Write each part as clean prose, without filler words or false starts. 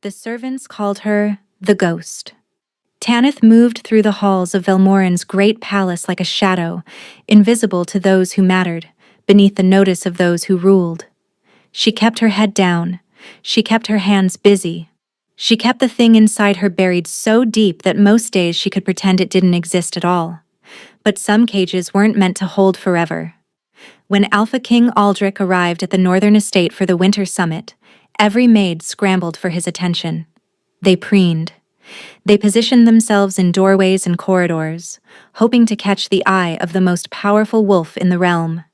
The servants called her the Ghost. Tanith moved through the halls of Velmorin's great palace like a shadow, invisible to those who mattered, beneath the notice of those who ruled. She kept her head down. She kept her hands busy. She kept the thing inside her buried so deep that most days she could pretend it didn't exist at all. But some cages weren't meant to hold forever. When Alpha King Aldrich arrived at the Northern Estate for the Winter Summit, every maid scrambled for his attention. They preened. They positioned themselves in doorways and corridors, hoping to catch the eye of the most powerful wolf in the realm.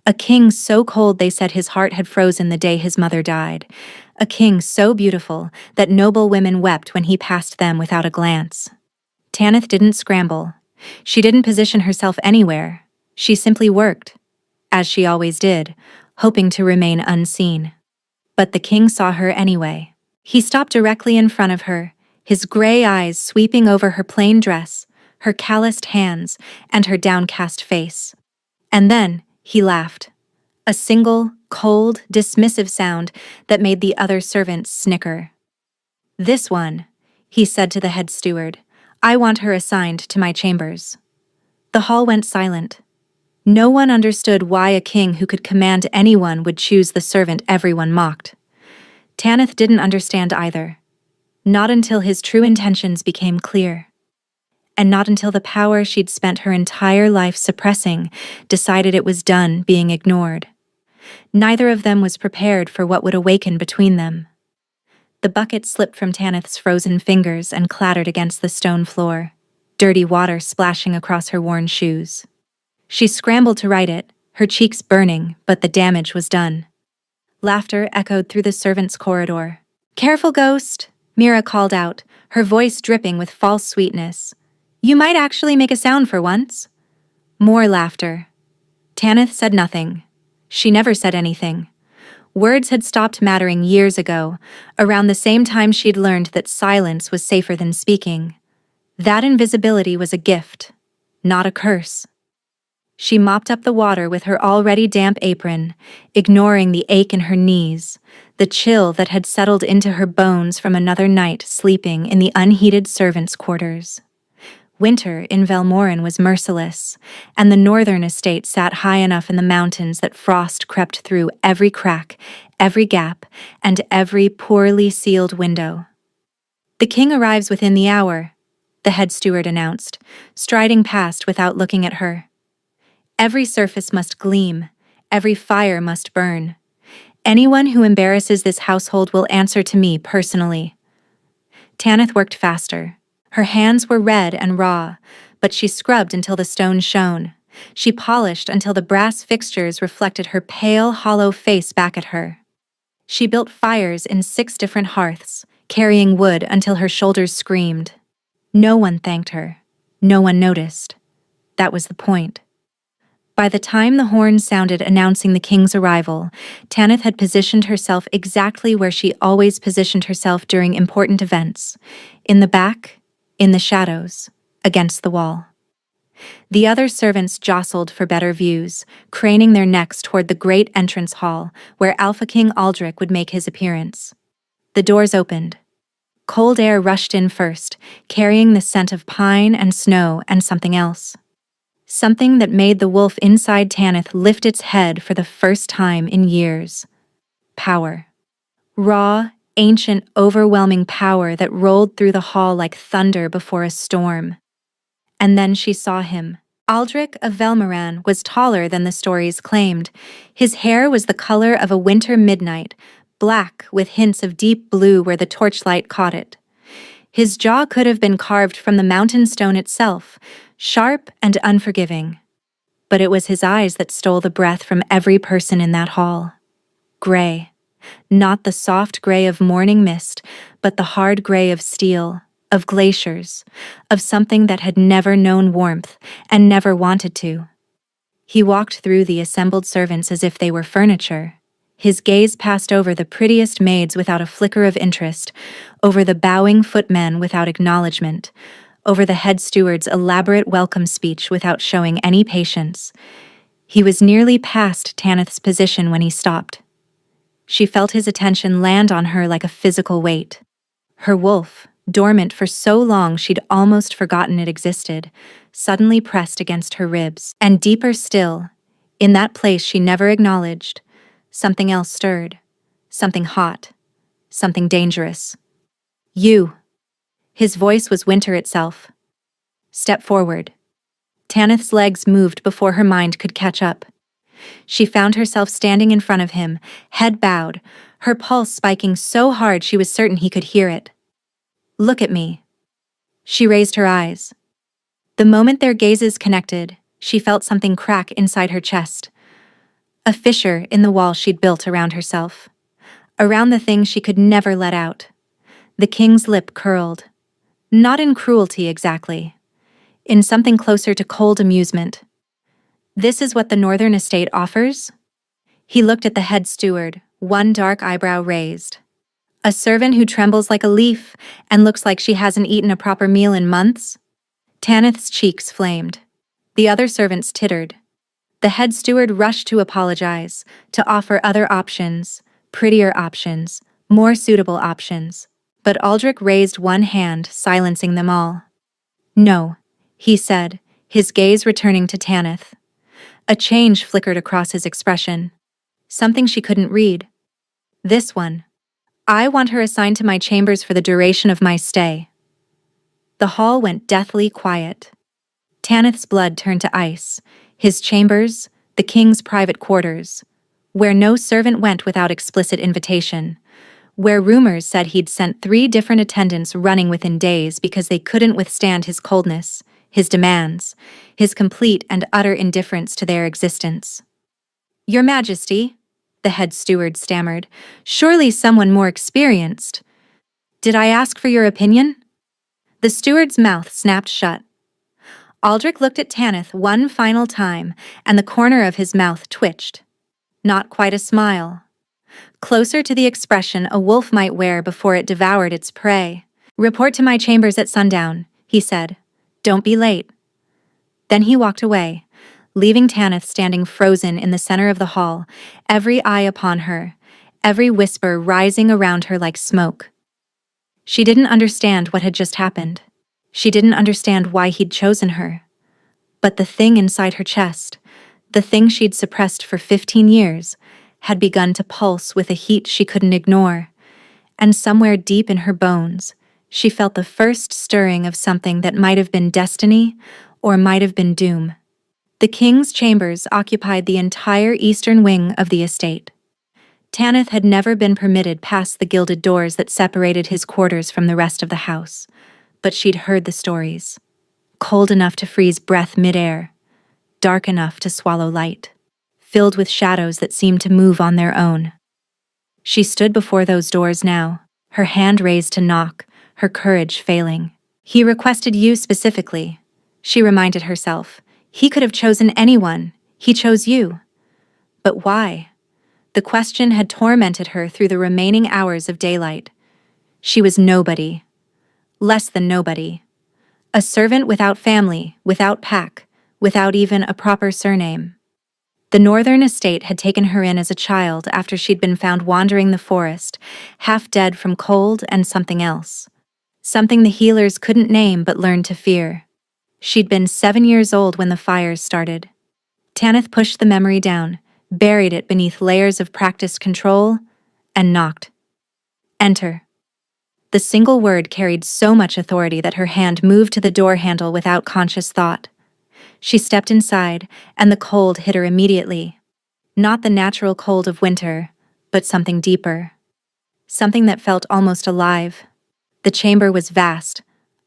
A king so cold they said his heart had frozen the day his mother died. A king so beautiful that noble women wept when he passed them without a glance. Tanith didn't scramble. She didn't position herself anywhere. She simply worked, as she always did, hoping to remain unseen. But the king saw her anyway. He stopped directly in front of her, his gray eyes sweeping over her plain dress, her calloused hands, and her downcast face. And then he laughed. A single, cold, dismissive sound that made the other servants snicker. "This one," he said to the head steward. "I want her assigned to my chambers." The hall went silent. No one understood why a king who could command anyone would choose the servant everyone mocked. Tanith didn't understand either. Not until his true intentions became clear. And not until the power she'd spent her entire life suppressing decided it was done being ignored. Neither of them was prepared for what would awaken between them. The bucket slipped from Tanith's frozen fingers and clattered against the stone floor, dirty water splashing across her worn shoes. She scrambled to right it, her cheeks burning, but the damage was done. Laughter echoed through the servants' corridor. "Careful, Ghost," Mira called out, her voice dripping with false sweetness. "You might actually make a sound for once." More laughter. Tanith said nothing. She never said anything. Words had stopped mattering years ago, around the same time she'd learned that silence was safer than speaking. That invisibility was a gift, not a curse. She mopped up the water with her already damp apron, ignoring the ache in her knees, the chill that had settled into her bones from another night sleeping in the unheated servants' quarters. Winter in Velmorin was merciless, and the northern estate sat high enough in the mountains that frost crept through every crack, every gap, and every poorly sealed window. "The king arrives within the hour," the head steward announced, striding past without looking at her. "Every surface must gleam, every fire must burn. Anyone who embarrasses this household will answer to me personally." Tanith worked faster. Her hands were red and raw, but she scrubbed until the stone shone. She polished until the brass fixtures reflected her pale, hollow face back at her. She built fires in 6 different hearths, carrying wood until her shoulders screamed. No one thanked her. No one noticed. That was the point. By the time the horn sounded announcing the king's arrival, Tanith had positioned herself exactly where she always positioned herself during important events, in the back, in the shadows, against the wall. The other servants jostled for better views, craning their necks toward the great entrance hall where Alpha King Aldrich would make his appearance. The doors opened. Cold air rushed in first, carrying the scent of pine and snow and something else. Something that made the wolf inside Tanith lift its head for the first time in years. Power. Raw, ancient, overwhelming power that rolled through the hall like thunder before a storm. And then she saw him. Aldrich of Velmoran was taller than the stories claimed. His hair was the color of a winter midnight, black with hints of deep blue where the torchlight caught it. His jaw could have been carved from the mountain stone itself, sharp and unforgiving. But it was his eyes that stole the breath from every person in that hall. Gray. Not the soft gray of morning mist, but the hard gray of steel, of glaciers, of something that had never known warmth and never wanted to. He walked through the assembled servants as if they were furniture. His gaze passed over the prettiest maids without a flicker of interest, over the bowing footmen without acknowledgement, over the head steward's elaborate welcome speech without showing any patience. He was nearly past Tanith's position when he stopped. She felt his attention land on her like a physical weight. Her wolf, dormant for so long she'd almost forgotten it existed, suddenly pressed against her ribs. And deeper still, in that place she never acknowledged, something else stirred. Something hot. Something dangerous. You. His voice was winter itself. Step forward. Tanith's legs moved before her mind could catch up. She found herself standing in front of him, head bowed, her pulse spiking so hard she was certain he could hear it. Look at me. She raised her eyes. The moment their gazes connected, she felt something crack inside her chest. A fissure in the wall she'd built around herself. Around the thing she could never let out. The king's lip curled. Not in cruelty exactly. In something closer to cold amusement. This is what the northern estate offers? He looked at the head steward, one dark eyebrow raised. A servant who trembles like a leaf and looks like she hasn't eaten a proper meal in months? Tanith's cheeks flamed. The other servants tittered. The head steward rushed to apologize, to offer other options, prettier options, more suitable options. But Aldrich raised one hand, silencing them all. No, he said, his gaze returning to Tanith. A change flickered across his expression. Something she couldn't read. This one. I want her assigned to my chambers for the duration of my stay. The hall went deathly quiet. Tanith's blood turned to ice. His chambers, the king's private quarters, where no servant went without explicit invitation, where rumors said he'd sent 3 different attendants running within days because they couldn't withstand his coldness, his demands, his complete and utter indifference to their existence. Your Majesty, the head steward stammered, surely someone more experienced. Did I ask for your opinion? The steward's mouth snapped shut. Aldrich looked at Tanith one final time, and the corner of his mouth twitched. Not quite a smile. Closer to the expression a wolf might wear before it devoured its prey. Report to my chambers at sundown, he said. Don't be late. Then he walked away, leaving Tanith standing frozen in the center of the hall, every eye upon her, every whisper rising around her like smoke. She didn't understand what had just happened. She didn't understand why he'd chosen her. But the thing inside her chest, the thing she'd suppressed for 15 years, had begun to pulse with a heat she couldn't ignore. And somewhere deep in her bones, she felt the first stirring of something that might have been destiny or might have been doom. The king's chambers occupied the entire eastern wing of the estate. Tanith had never been permitted past the gilded doors that separated his quarters from the rest of the house, but she'd heard the stories. Cold enough to freeze breath midair, dark enough to swallow light, filled with shadows that seemed to move on their own. She stood before those doors now, her hand raised to knock, her courage failing. He requested you specifically, she reminded herself. He could have chosen anyone. He chose you. But why? The question had tormented her through the remaining hours of daylight. She was nobody. Less than nobody. A servant without family, without pack, without even a proper surname. The northern estate had taken her in as a child after she'd been found wandering the forest, half dead from cold and something else. Something the healers couldn't name but learned to fear. She'd been 7 years old when the fires started. Tanith pushed the memory down, buried it beneath layers of practiced control, and knocked. Enter. The single word carried so much authority that her hand moved to the door handle without conscious thought. She stepped inside, and the cold hit her immediately. Not the natural cold of winter, but something deeper. Something that felt almost alive. The chamber was vast.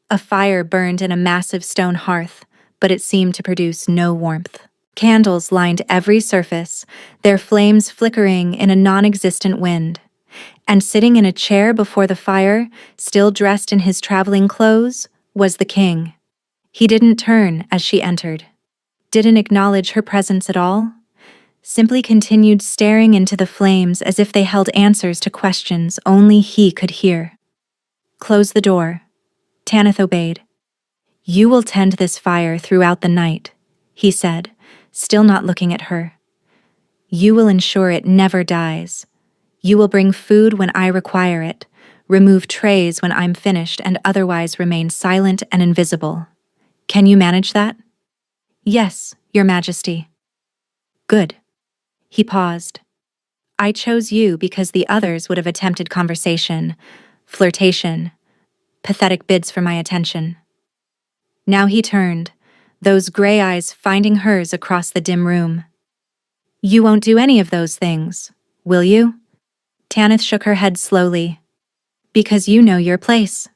A fire burned in a massive stone hearth, but it seemed to produce no warmth. Candles lined every surface, their flames flickering in a non-existent wind. And sitting in a chair before the fire, still dressed in his traveling clothes, was the king. He didn't turn as she entered. Didn't acknowledge her presence at all. Simply continued staring into the flames as if they held answers to questions only he could hear. Close the door. Tanith obeyed. You will tend this fire throughout the night, he said, still not looking at her. You will ensure it never dies. You will bring food when I require it, remove trays when I'm finished, and otherwise remain silent and invisible. Can you manage that? Yes, Your Majesty. Good. He paused. I chose you because the others would have attempted conversation, flirtation, pathetic bids for my attention. Now he turned, those gray eyes finding hers across the dim room. You won't do any of those things, will you? Tanith shook her head slowly. Because you know your place.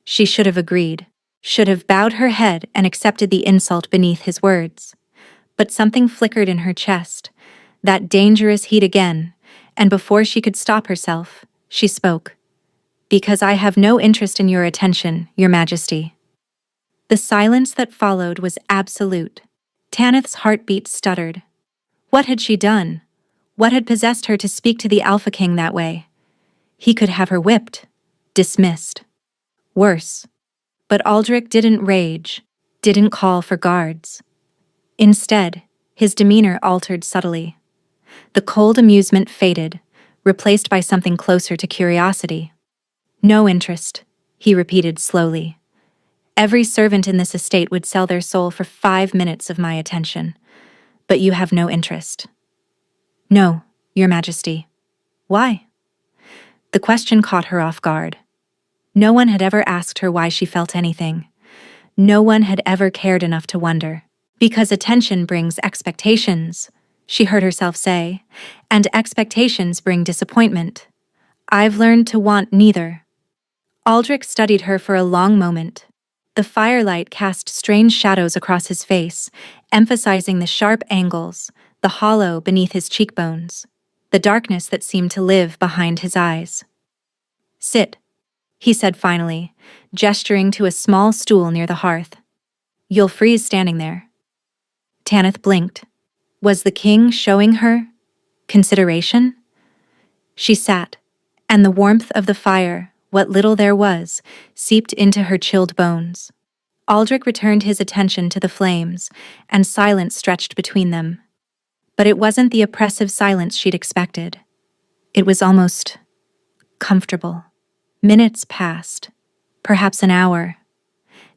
She should have agreed, should have bowed her head and accepted the insult beneath his words. But something flickered in her chest, that dangerous heat again, and before she could stop herself, she spoke. Because I have no interest in your attention, Your Majesty. The silence that followed was absolute. Tanith's heartbeat stuttered. What had she done? What had possessed her to speak to the Alpha King that way? He could have her whipped, dismissed. Worse. But Aldrich didn't rage, didn't call for guards. Instead, his demeanor altered subtly. The cold amusement faded, replaced by something closer to curiosity. No interest, he repeated slowly. Every servant in this estate would sell their soul for 5 minutes of my attention. But you have no interest. No, Your Majesty. Why? The question caught her off guard. No one had ever asked her why she felt anything. No one had ever cared enough to wonder. Because attention brings expectations, she heard herself say, and expectations bring disappointment. I've learned to want neither. Aldrich studied her for a long moment. The firelight cast strange shadows across his face, emphasizing the sharp angles, the hollow beneath his cheekbones, the darkness that seemed to live behind his eyes. Sit, he said finally, gesturing to a small stool near the hearth. You'll freeze standing there. Tanith blinked. Was the king showing her consideration? She sat, and the warmth of the fire, what little there was, seeped into her chilled bones. Aldrich returned his attention to the flames, and silence stretched between them. But it wasn't the oppressive silence she'd expected. It was almost comfortable. Minutes passed, perhaps an hour.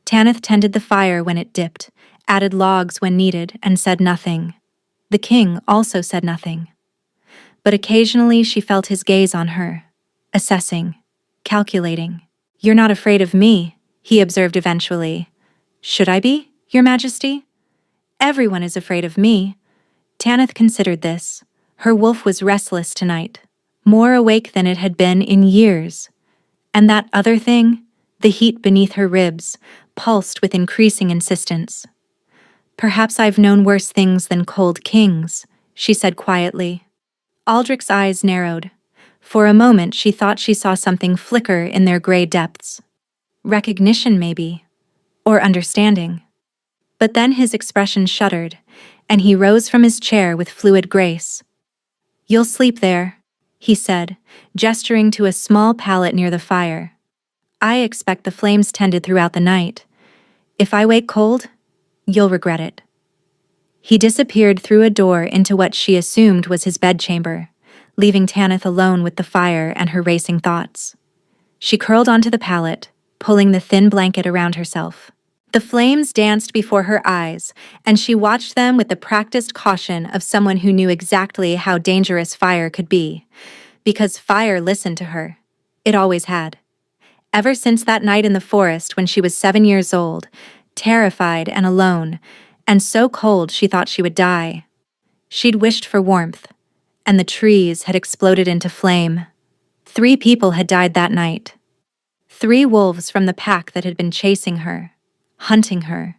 Tanith tended the fire when it dipped, added logs when needed, and said nothing. The king also said nothing. But occasionally she felt his gaze on her, assessing, calculating. You're not afraid of me, he observed eventually. Should I be, Your Majesty? Everyone is afraid of me. Tanith considered this. Her wolf was restless tonight, more awake than it had been in years. And that other thing, the heat beneath her ribs, pulsed with increasing insistence. Perhaps I've known worse things than cold kings, she said quietly. Aldrich's eyes narrowed. For a moment she thought she saw something flicker in their gray depths. Recognition, maybe. Or understanding. But then his expression shuddered, and he rose from his chair with fluid grace. You'll sleep there, he said, gesturing to a small pallet near the fire. I expect the flames tended throughout the night. If I wake cold, you'll regret it. He disappeared through a door into what she assumed was his bedchamber, leaving Tanith alone with the fire and her racing thoughts. She curled onto the pallet, pulling the thin blanket around herself. The flames danced before her eyes, and she watched them with the practiced caution of someone who knew exactly how dangerous fire could be. Because fire listened to her. It always had. Ever since that night in the forest when she was 7 years old, terrified and alone, and so cold she thought she would die. She'd wished for warmth, and the trees had exploded into flame. 3 people had died that night. 3 wolves from the pack that had been chasing her, hunting her,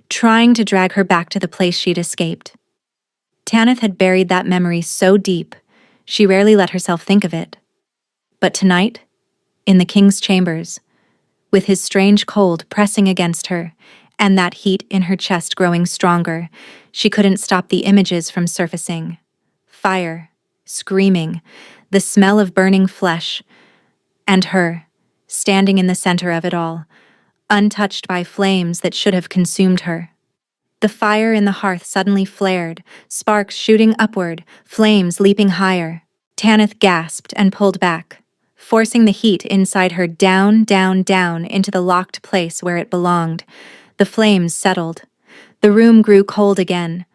trying to drag her back to the place she'd escaped. Tanith had buried that memory so deep, she rarely let herself think of it. But tonight, in the king's chambers, with his strange cold pressing against her, and that heat in her chest growing stronger, she couldn't stop the images from surfacing. Fire, screaming, the smell of burning flesh, and her, standing in the center of it all, untouched by flames that should have consumed her. The fire in the hearth suddenly flared, sparks shooting upward, flames leaping higher. Tanith gasped and pulled back. forcing the heat inside her down, down, down into the locked place where it belonged. The flames settled. The room grew cold again.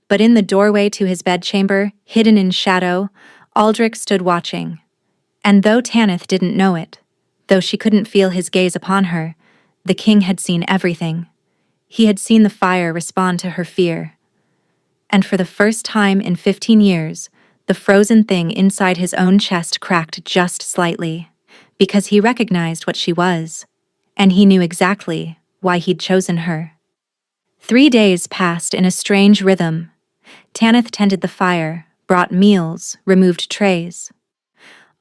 But in the doorway to his bedchamber, hidden in shadow, Aldrich stood watching. And though Tanith didn't know it, though she couldn't feel his gaze upon her, the king had seen everything. He had seen the fire respond to her fear. And for the first time in 15 years, the frozen thing inside his own chest cracked just slightly, because he recognized what she was, and he knew exactly why he'd chosen her. 3 days passed in a strange rhythm. Tanith tended the fire, brought meals, removed trays.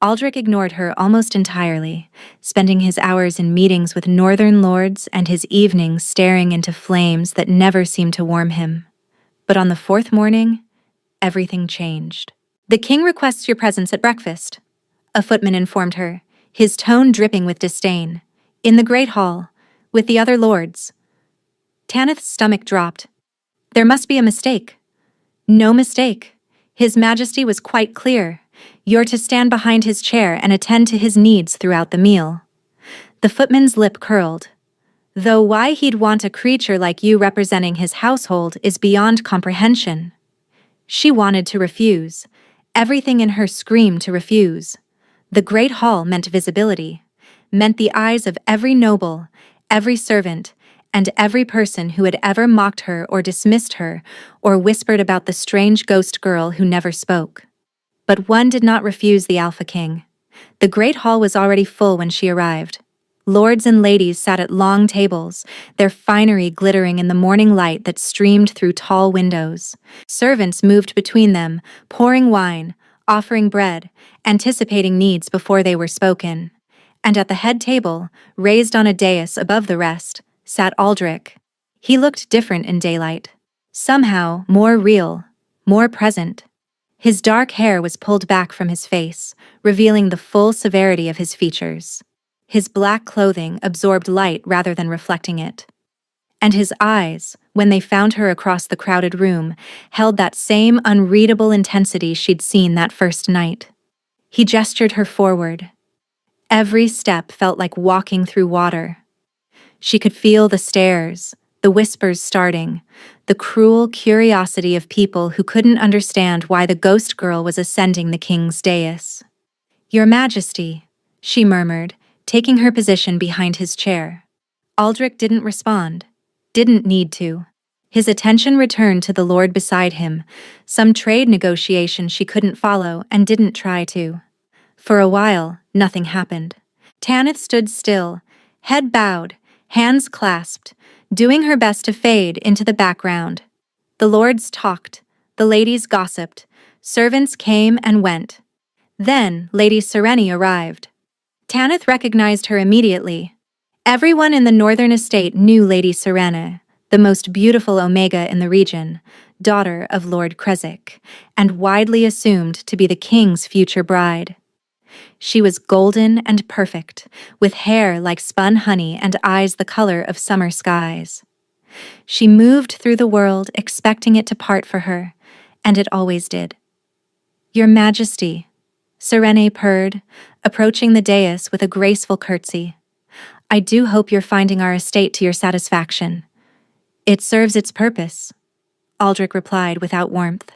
Aldrich ignored her almost entirely, spending his hours in meetings with northern lords and his evenings staring into flames that never seemed to warm him. But on the 4th morning, everything changed. "The king requests your presence at breakfast," a footman informed her, his tone dripping with disdain. "In the great hall, with the other lords." Tanith's stomach dropped. There must be a mistake. No mistake. His Majesty was quite clear. You're to stand behind his chair and attend to his needs throughout the meal. The footman's lip curled. Though why he'd want a creature like you representing his household is beyond comprehension. She wanted to refuse. Everything in her screamed to refuse. The great hall meant visibility, meant the eyes of every noble, every servant, and every person who had ever mocked her or dismissed her or whispered about the strange ghost girl who never spoke. But one did not refuse the Alpha King. The great hall was already full when she arrived. Lords and ladies sat at long tables, their finery glittering in the morning light that streamed through tall windows. Servants moved between them, pouring wine, offering bread, anticipating needs before they were spoken. And at the head table, raised on a dais above the rest, sat Aldrich. He looked different in daylight. Somehow more real, more present. His dark hair was pulled back from his face, revealing the full severity of his features. His black clothing absorbed light rather than reflecting it. And his eyes, when they found her across the crowded room, held that same unreadable intensity she'd seen that first night. He gestured her forward. Every step felt like walking through water. She could feel the stares, the whispers starting, the cruel curiosity of people who couldn't understand why the ghost girl was ascending the king's dais. "Your Majesty," she murmured, taking her position behind his chair. Aldrich didn't respond, didn't need to. His attention returned to the lord beside him, some trade negotiation she couldn't follow and didn't try to. For a while, nothing happened. Tanith stood still, head bowed, hands clasped, doing her best to fade into the background. The lords talked, the ladies gossiped, servants came and went. Then Lady Sereni arrived. Tanith recognized her immediately. Everyone in the northern estate knew Lady Serena, the most beautiful Omega in the region, daughter of Lord Krezik, and widely assumed to be the king's future bride. She was golden and perfect, with hair like spun honey and eyes the color of summer skies. She moved through the world expecting it to part for her, and it always did. "Your Majesty," Serene purred, approaching the dais with a graceful curtsy. "I do hope you're finding our estate to your satisfaction." "It serves its purpose," Aldrich replied without warmth.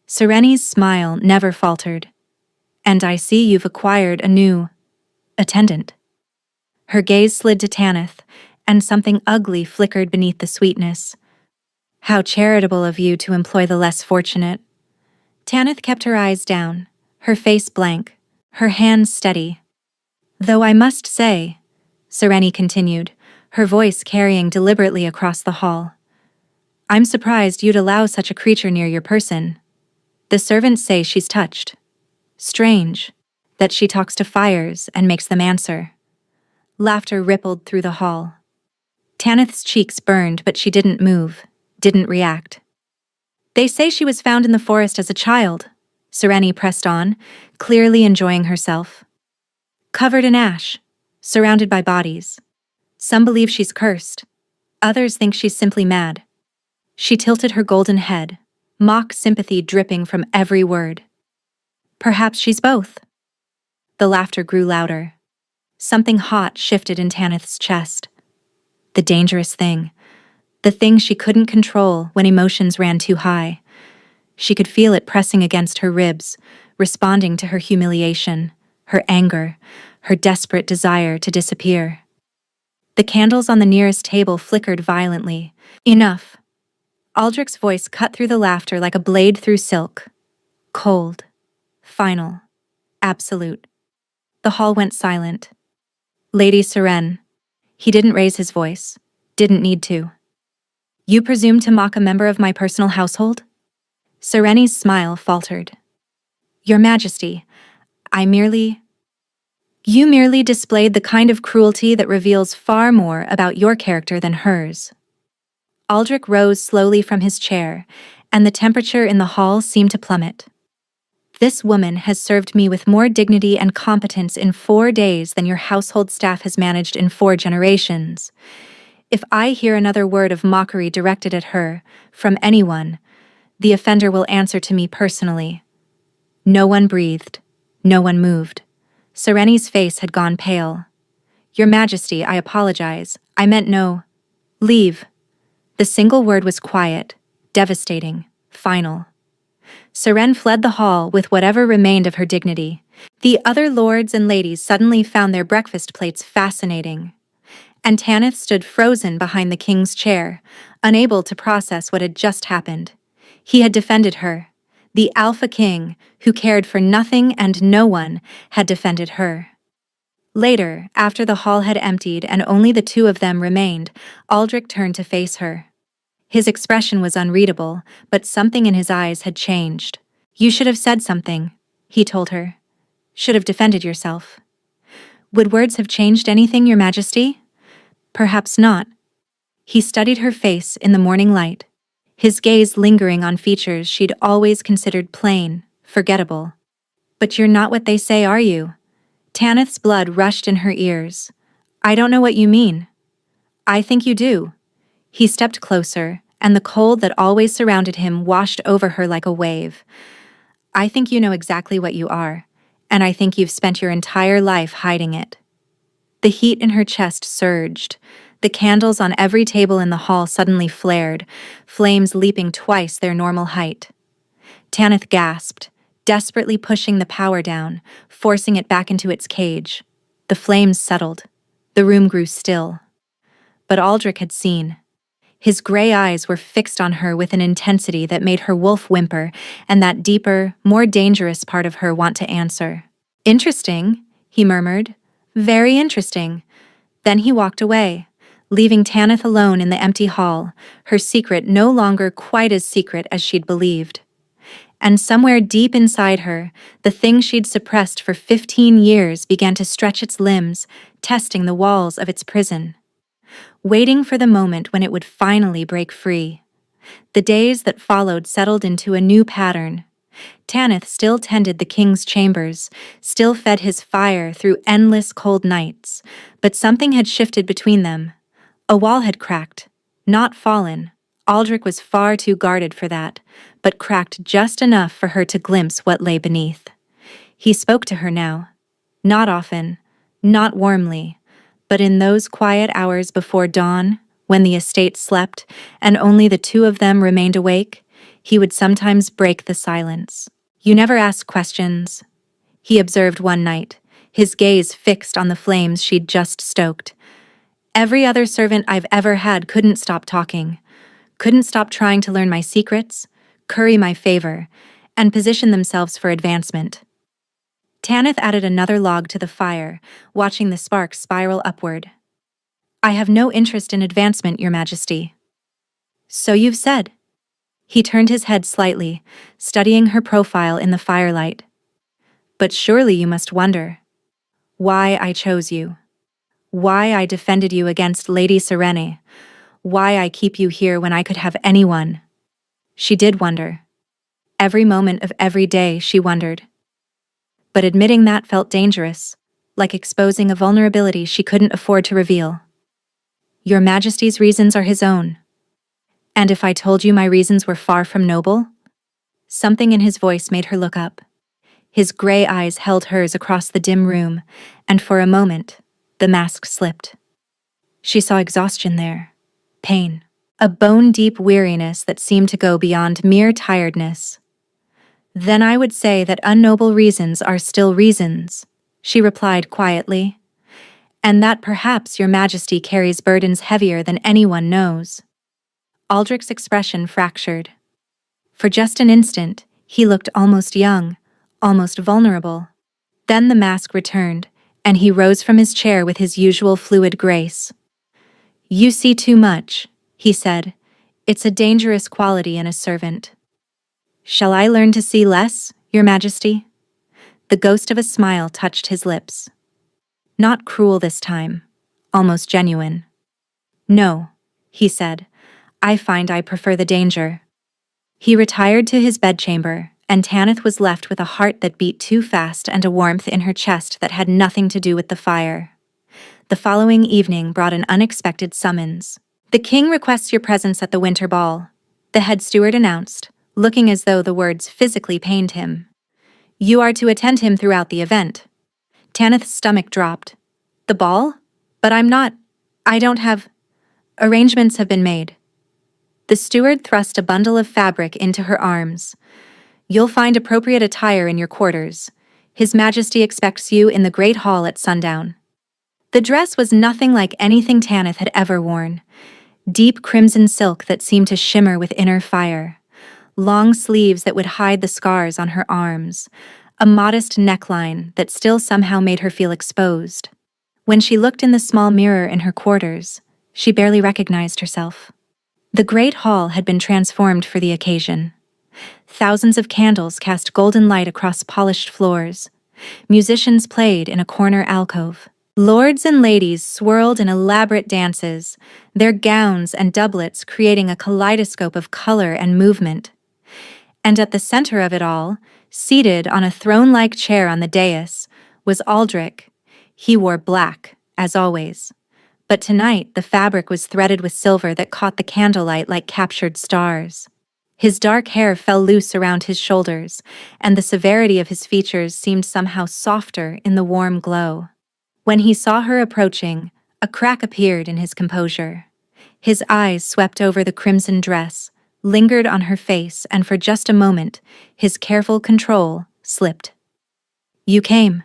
Serene's smile never faltered. "And I see you've acquired a new attendant." Her gaze slid to Tanith, and something ugly flickered beneath the sweetness. "How charitable of you to employ the less fortunate." Tanith kept her eyes down, her face blank, her hands steady. "Though I must say," Serene continued, her voice carrying deliberately across the hall, "I'm surprised you'd allow such a creature near your person. The servants say she's touched. Strange, that she talks to fires and makes them answer." Laughter rippled through the hall. Tanith's cheeks burned, but she didn't move, didn't react. "They say she was found in the forest as a child," Serene pressed on, clearly enjoying herself. "Covered in ash, surrounded by bodies. Some believe she's cursed. Others think she's simply mad." She tilted her golden head, mock sympathy dripping from every word. "Perhaps she's both." The laughter grew louder. Something hot shifted in Tanith's chest. The dangerous thing. The thing she couldn't control when emotions ran too high. She could feel it pressing against her ribs, responding to her humiliation, her anger, her desperate desire to disappear. The candles on the nearest table flickered violently. Enough. Aldrich's voice cut through the laughter like a blade through silk. Cold. Final. Absolute. The hall went silent. Lady Seren. He didn't raise his voice. Didn't need to. You presume to mock a member of my personal household? Sereni's smile faltered. Your Majesty, You merely displayed the kind of cruelty that reveals far more about your character than hers. Aldrich rose slowly from his chair, and the temperature in the hall seemed to plummet. This woman has served me with more dignity and competence in 4 days than your household staff has managed in 4 generations. If I hear another word of mockery directed at her, from anyone, the offender will answer to me personally. No one breathed. No one moved. Sereni's face had gone pale. Your Majesty, I apologize. I meant no. Leave. The single word was quiet, devastating, final. Seren fled the hall with whatever remained of her dignity. The other lords and ladies suddenly found their breakfast plates fascinating. And Tanith stood frozen behind the king's chair, unable to process what had just happened. He had defended her. The Alpha King, who cared for nothing and no one, had defended her. Later, after the hall had emptied and only the two of them remained, Aldrich turned to face her. His expression was unreadable, but something in his eyes had changed. You should have said something, he told her. Should have defended yourself. Would words have changed anything, Your Majesty? Perhaps not. He studied her face in the morning light, his gaze lingering on features she'd always considered plain, forgettable. But you're not what they say, are you? Tanith's blood rushed in her ears. I don't know what you mean. I think you do. He stepped closer, and the cold that always surrounded him washed over her like a wave. I think you know exactly what you are, and I think you've spent your entire life hiding it. The heat in her chest surged. The candles on every table in the hall suddenly flared, flames leaping twice their normal height. Tanith gasped, desperately pushing the power down, forcing it back into its cage. The flames settled. The room grew still. But Aldrich had seen. His gray eyes were fixed on her with an intensity that made her wolf whimper, and that deeper, more dangerous part of her want to answer. Interesting, he murmured. Very interesting. Then he walked away, leaving Tanith alone in the empty hall, her secret no longer quite as secret as she'd believed. And somewhere deep inside her, the thing she'd suppressed for 15 years began to stretch its limbs, testing the walls of its prison. Waiting for the moment when it would finally break free. The days that followed settled into a new pattern. Tanith still tended the king's chambers, still fed his fire through endless cold nights, but something had shifted between them. A wall had cracked, not fallen. Aldrich was far too guarded for that, but cracked just enough for her to glimpse what lay beneath. He spoke to her now. Not often, not warmly, but in those quiet hours before dawn, when the estate slept and only the two of them remained awake, he would sometimes break the silence. You never ask questions, he observed one night, his gaze fixed on the flames she'd just stoked. Every other servant I've ever had couldn't stop talking, couldn't stop trying to learn my secrets, curry my favor, and position themselves for advancement. Tanith added another log to the fire, watching the sparks spiral upward. I have no interest in advancement, Your Majesty. So you've said. He turned his head slightly, studying her profile in the firelight. But surely you must wonder. Why I chose you. Why I defended you against Lady Serene. Why I keep you here when I could have anyone. She did wonder. Every moment of every day she wondered. But admitting that felt dangerous, like exposing a vulnerability she couldn't afford to reveal. Your Majesty's reasons are his own. And if I told you my reasons were far from noble? Something in his voice made her look up. His gray eyes held hers across the dim room, and for a moment, the mask slipped. She saw exhaustion there, pain, a bone-deep weariness that seemed to go beyond mere tiredness. "Then I would say that unnoble reasons are still reasons," she replied quietly, "and that perhaps your majesty carries burdens heavier than anyone knows." Aldrich's expression fractured. For just an instant, he looked almost young, almost vulnerable. Then the mask returned, and he rose from his chair with his usual fluid grace. "You see too much," he said. "It's a dangerous quality in a servant." "Shall I learn to see less, your majesty?" The ghost of a smile touched his lips. Not cruel this time, almost genuine. "No," he said. "I find I prefer the danger." He retired to his bedchamber, and Tanith was left with a heart that beat too fast and a warmth in her chest that had nothing to do with the fire. The following evening brought an unexpected summons. "The king requests your presence at the winter ball," the head steward announced, looking as though the words physically pained him. "You are to attend him throughout the event." Tanith's stomach dropped. "The ball? But I don't have... Arrangements have been made." The steward thrust a bundle of fabric into her arms. "You'll find appropriate attire in your quarters. His Majesty expects you in the Great Hall at sundown." The dress was nothing like anything Tanith had ever worn. Deep crimson silk that seemed to shimmer with inner fire. Long sleeves that would hide the scars on her arms. A modest neckline that still somehow made her feel exposed. When she looked in the small mirror in her quarters, she barely recognized herself. The Great Hall had been transformed for the occasion. Thousands of candles cast golden light across polished floors. Musicians played in a corner alcove. Lords and ladies swirled in elaborate dances, their gowns and doublets creating a kaleidoscope of color and movement. And at the center of it all, seated on a throne-like chair on the dais, was Aldrich. He wore black, as always. But tonight the fabric was threaded with silver that caught the candlelight like captured stars. His dark hair fell loose around his shoulders, and the severity of his features seemed somehow softer in the warm glow. When he saw her approaching, a crack appeared in his composure. His eyes swept over the crimson dress, lingered on her face, and for just a moment, his careful control slipped. "You came,"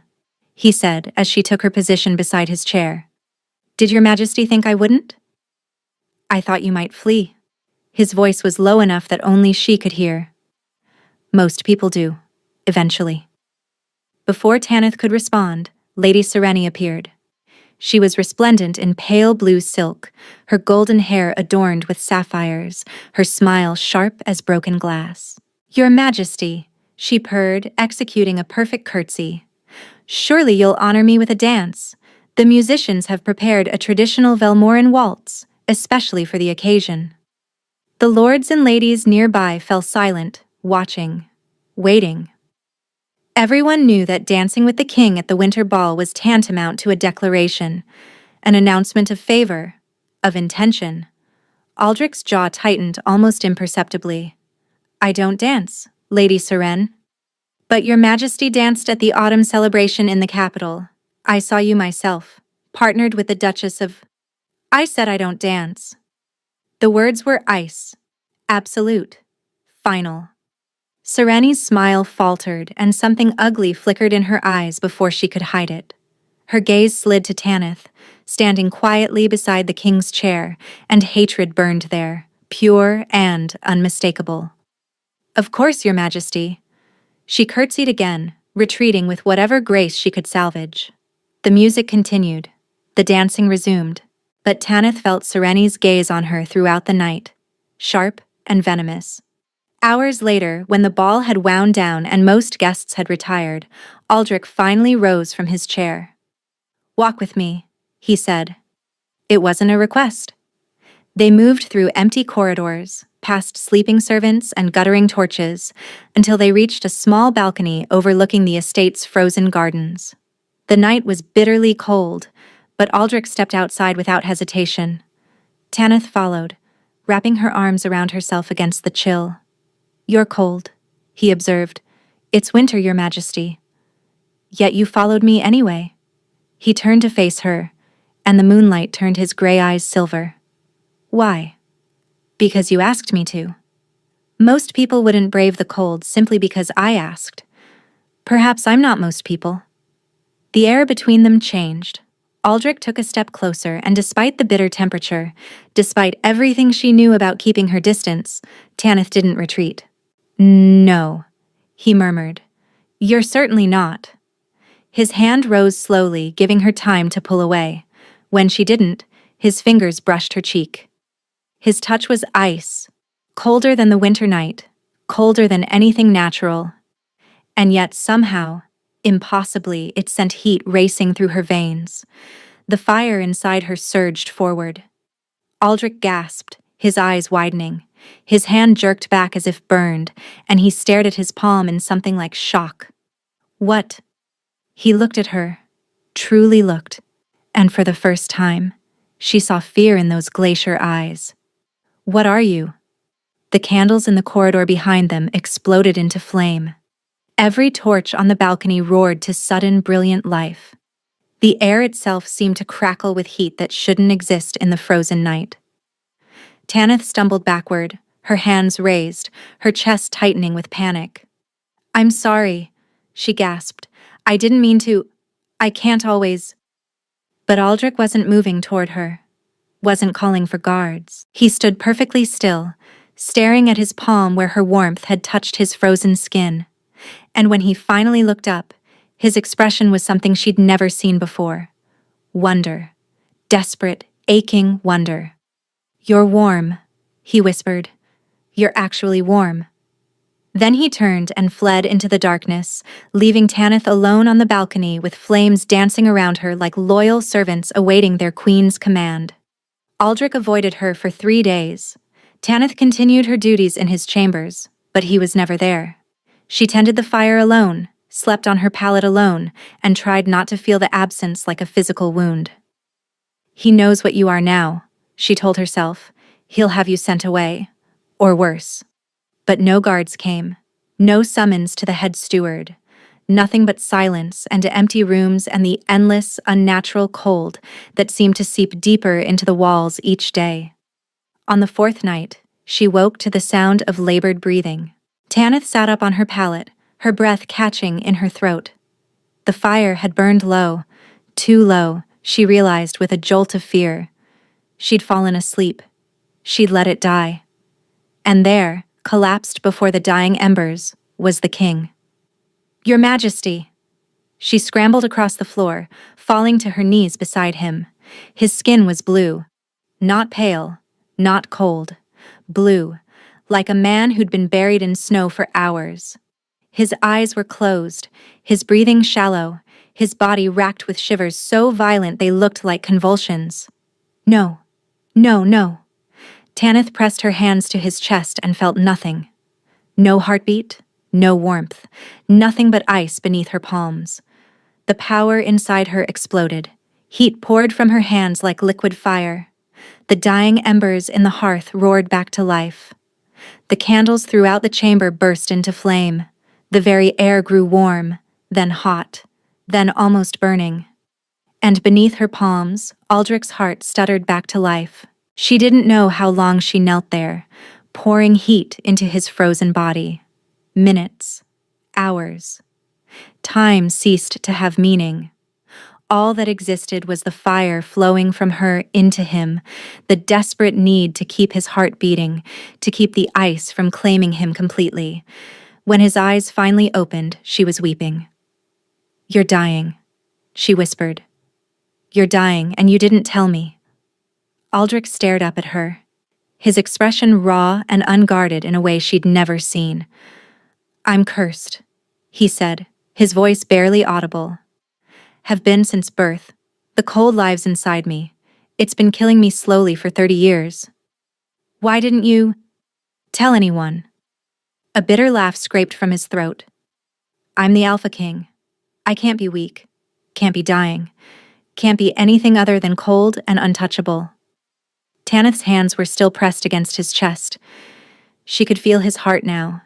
he said as she took her position beside his chair. "Did your Majesty think I wouldn't?" "I thought you might flee." His voice was low enough that only she could hear. "Most people do, eventually." Before Tanith could respond, Lady Sereni appeared. She was resplendent in pale blue silk, her golden hair adorned with sapphires, her smile sharp as broken glass. "Your Majesty," she purred, executing a perfect curtsy. "Surely you'll honor me with a dance. The musicians have prepared a traditional Velmoran waltz, especially for the occasion." The lords and ladies nearby fell silent, watching, waiting. Everyone knew that dancing with the king at the winter ball was tantamount to a declaration, an announcement of favor, of intention. Aldrich's jaw tightened almost imperceptibly. "I don't dance, Lady Seren." "But your Majesty danced at the autumn celebration in the capital. I saw you myself, partnered with the Duchess of..." "I said I don't dance." The words were ice, absolute, final. Sereni's smile faltered and something ugly flickered in her eyes before she could hide it. Her gaze slid to Tanith, standing quietly beside the king's chair, and hatred burned there, pure and unmistakable. "Of course, your Majesty." She curtsied again, retreating with whatever grace she could salvage. The music continued. The dancing resumed. But Tanith felt Sereni's gaze on her throughout the night, sharp and venomous. Hours later, when the ball had wound down and most guests had retired, Aldrich finally rose from his chair. "Walk with me," he said. It wasn't a request. They moved through empty corridors, past sleeping servants and guttering torches, until they reached a small balcony overlooking the estate's frozen gardens. The night was bitterly cold, but Aldrich stepped outside without hesitation. Tanith followed, wrapping her arms around herself against the chill. "You're cold," he observed. It's winter, Your Majesty. Yet you followed me anyway. He turned to face her, and the moonlight turned his gray eyes silver. Why? Because you asked me to. Most people wouldn't brave the cold simply because I asked. Perhaps I'm not most people. The air between them changed. Aldrich took a step closer, and despite the bitter temperature, despite everything she knew about keeping her distance, Tanith didn't retreat. No, he murmured. You're certainly not. His hand rose slowly, giving her time to pull away. When she didn't, his fingers brushed her cheek. His touch was ice, colder than the winter night, colder than anything natural. And yet somehow, impossibly, it sent heat racing through her veins. The fire inside her surged forward. Aldrich gasped, his eyes widening. His hand jerked back as if burned, and he stared at his palm in something like shock. What? He looked at her, truly looked, and for the first time, she saw fear in those glacier eyes. What are you? The candles in the corridor behind them exploded into flame. Every torch on the balcony roared to sudden, brilliant life. The air itself seemed to crackle with heat that shouldn't exist in the frozen night. Tanith stumbled backward, her hands raised, her chest tightening with panic. I'm sorry, she gasped. I didn't mean to. I can't always. But Aldrich wasn't moving toward her, wasn't calling for guards. He stood perfectly still, staring at his palm where her warmth had touched his frozen skin. And when he finally looked up, his expression was something she'd never seen before. Wonder. Desperate, aching wonder. You're warm, he whispered. You're actually warm. Then he turned and fled into the darkness, leaving Tanith alone on the balcony with flames dancing around her like loyal servants awaiting their queen's command. Aldrich avoided her for 3 days. Tanith continued her duties in his chambers, but he was never there. She tended the fire alone, slept on her pallet alone, and tried not to feel the absence like a physical wound. He knows what you are now, she told herself. He'll have you sent away. Or worse. But no guards came. No summons to the head steward. Nothing but silence and empty rooms and the endless, unnatural cold that seemed to seep deeper into the walls each day. On the 4th night, she woke to the sound of labored breathing. Tanith sat up on her pallet, her breath catching in her throat. The fire had burned low, too low, she realized with a jolt of fear. She'd fallen asleep. She'd let it die. And there, collapsed before the dying embers, was the king. Your Majesty! She scrambled across the floor, falling to her knees beside him. His skin was blue. Not pale, not cold. Blue, like a man who'd been buried in snow for hours. His eyes were closed, his breathing shallow, his body racked with shivers so violent they looked like convulsions. No, no, no. Tanith pressed her hands to his chest and felt nothing. No heartbeat, no warmth, nothing but ice beneath her palms. The power inside her exploded. Heat poured from her hands like liquid fire. The dying embers in the hearth roared back to life. The candles throughout the chamber burst into flame. The very air grew warm, then hot, then almost burning. And beneath her palms, Aldrich's heart stuttered back to life. She didn't know how long she knelt there, pouring heat into his frozen body. Minutes. Hours. Time ceased to have meaning. All that existed was the fire flowing from her into him, the desperate need to keep his heart beating, to keep the ice from claiming him completely. When his eyes finally opened, she was weeping. You're dying, she whispered. You're dying, and you didn't tell me. Aldrich stared up at her, his expression raw and unguarded in a way she'd never seen. I'm cursed, he said, his voice barely audible. Have been since birth. The cold lives inside me. It's been killing me slowly for 30 years. Why didn't you tell anyone? A bitter laugh scraped from his throat. I'm the Alpha King. I can't be weak, can't be dying, can't be anything other than cold and untouchable. Tanith's hands were still pressed against his chest. She could feel his heart now,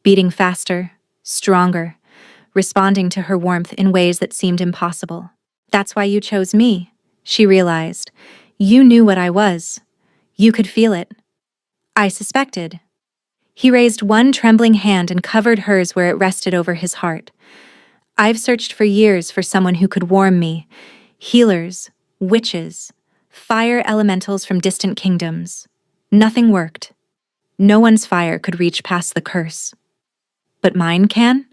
beating faster, stronger, responding to her warmth in ways that seemed impossible. That's why you chose me, she realized. You knew what I was. You could feel it. I suspected. He raised one trembling hand and covered hers where it rested over his heart. I've searched for years for someone who could warm me. Healers, witches, fire elementals from distant kingdoms. Nothing worked. No one's fire could reach past the curse. But mine can?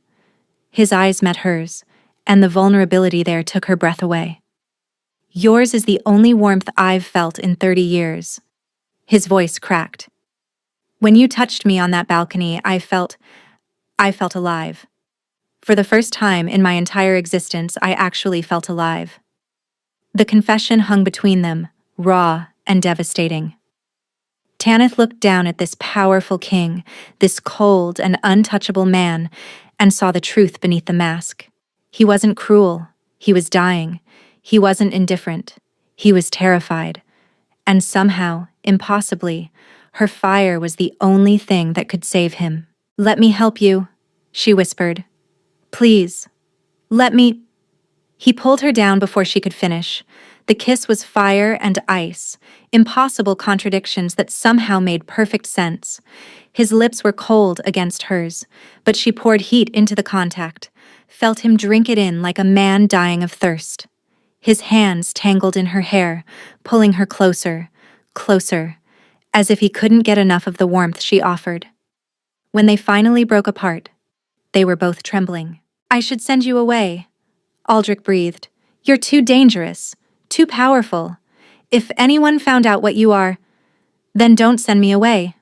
His eyes met hers, and the vulnerability there took her breath away. Yours is the only warmth I've felt in 30 years. His voice cracked. When you touched me on that balcony, I felt alive. For the first time in my entire existence, I actually felt alive. The confession hung between them, raw and devastating. Tanith looked down at this powerful king, this cold and untouchable man, and saw the truth beneath the mask. He wasn't cruel. He was dying. He wasn't indifferent. He was terrified. And somehow, impossibly, her fire was the only thing that could save him. "Let me help you," she whispered. "Please, let me—" He pulled her down before she could finish. The kiss was fire and ice, impossible contradictions that somehow made perfect sense. His lips were cold against hers, but she poured heat into the contact, felt him drink it in like a man dying of thirst. His hands tangled in her hair, pulling her closer, closer, as if he couldn't get enough of the warmth she offered. When they finally broke apart, they were both trembling. "I should send you away," Aldrich breathed. "You're too dangerous, too powerful. If anyone found out what you are, then don't send me away.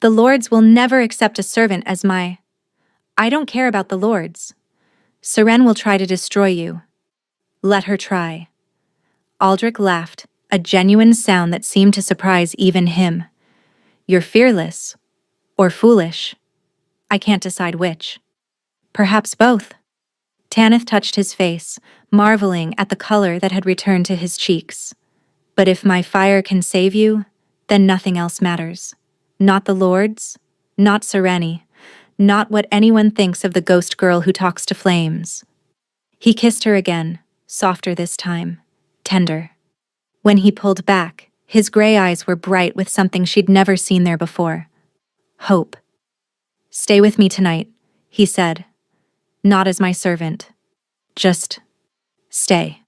The lords will never accept a servant as my—" "I don't care about the lords. Seren will try to destroy you. Let her try." Aldrich laughed, a genuine sound that seemed to surprise even him. "You're fearless. Or foolish. I can't decide which. Perhaps both." Tanith touched his face, marveling at the color that had returned to his cheeks. "But if my fire can save you, then nothing else matters. Not the lords, not Sereni, not what anyone thinks of the ghost girl who talks to flames." He kissed her again, softer this time, tender. When he pulled back, his gray eyes were bright with something she'd never seen there before. Hope. "Stay with me tonight," he said. "Not as my servant. Just stay."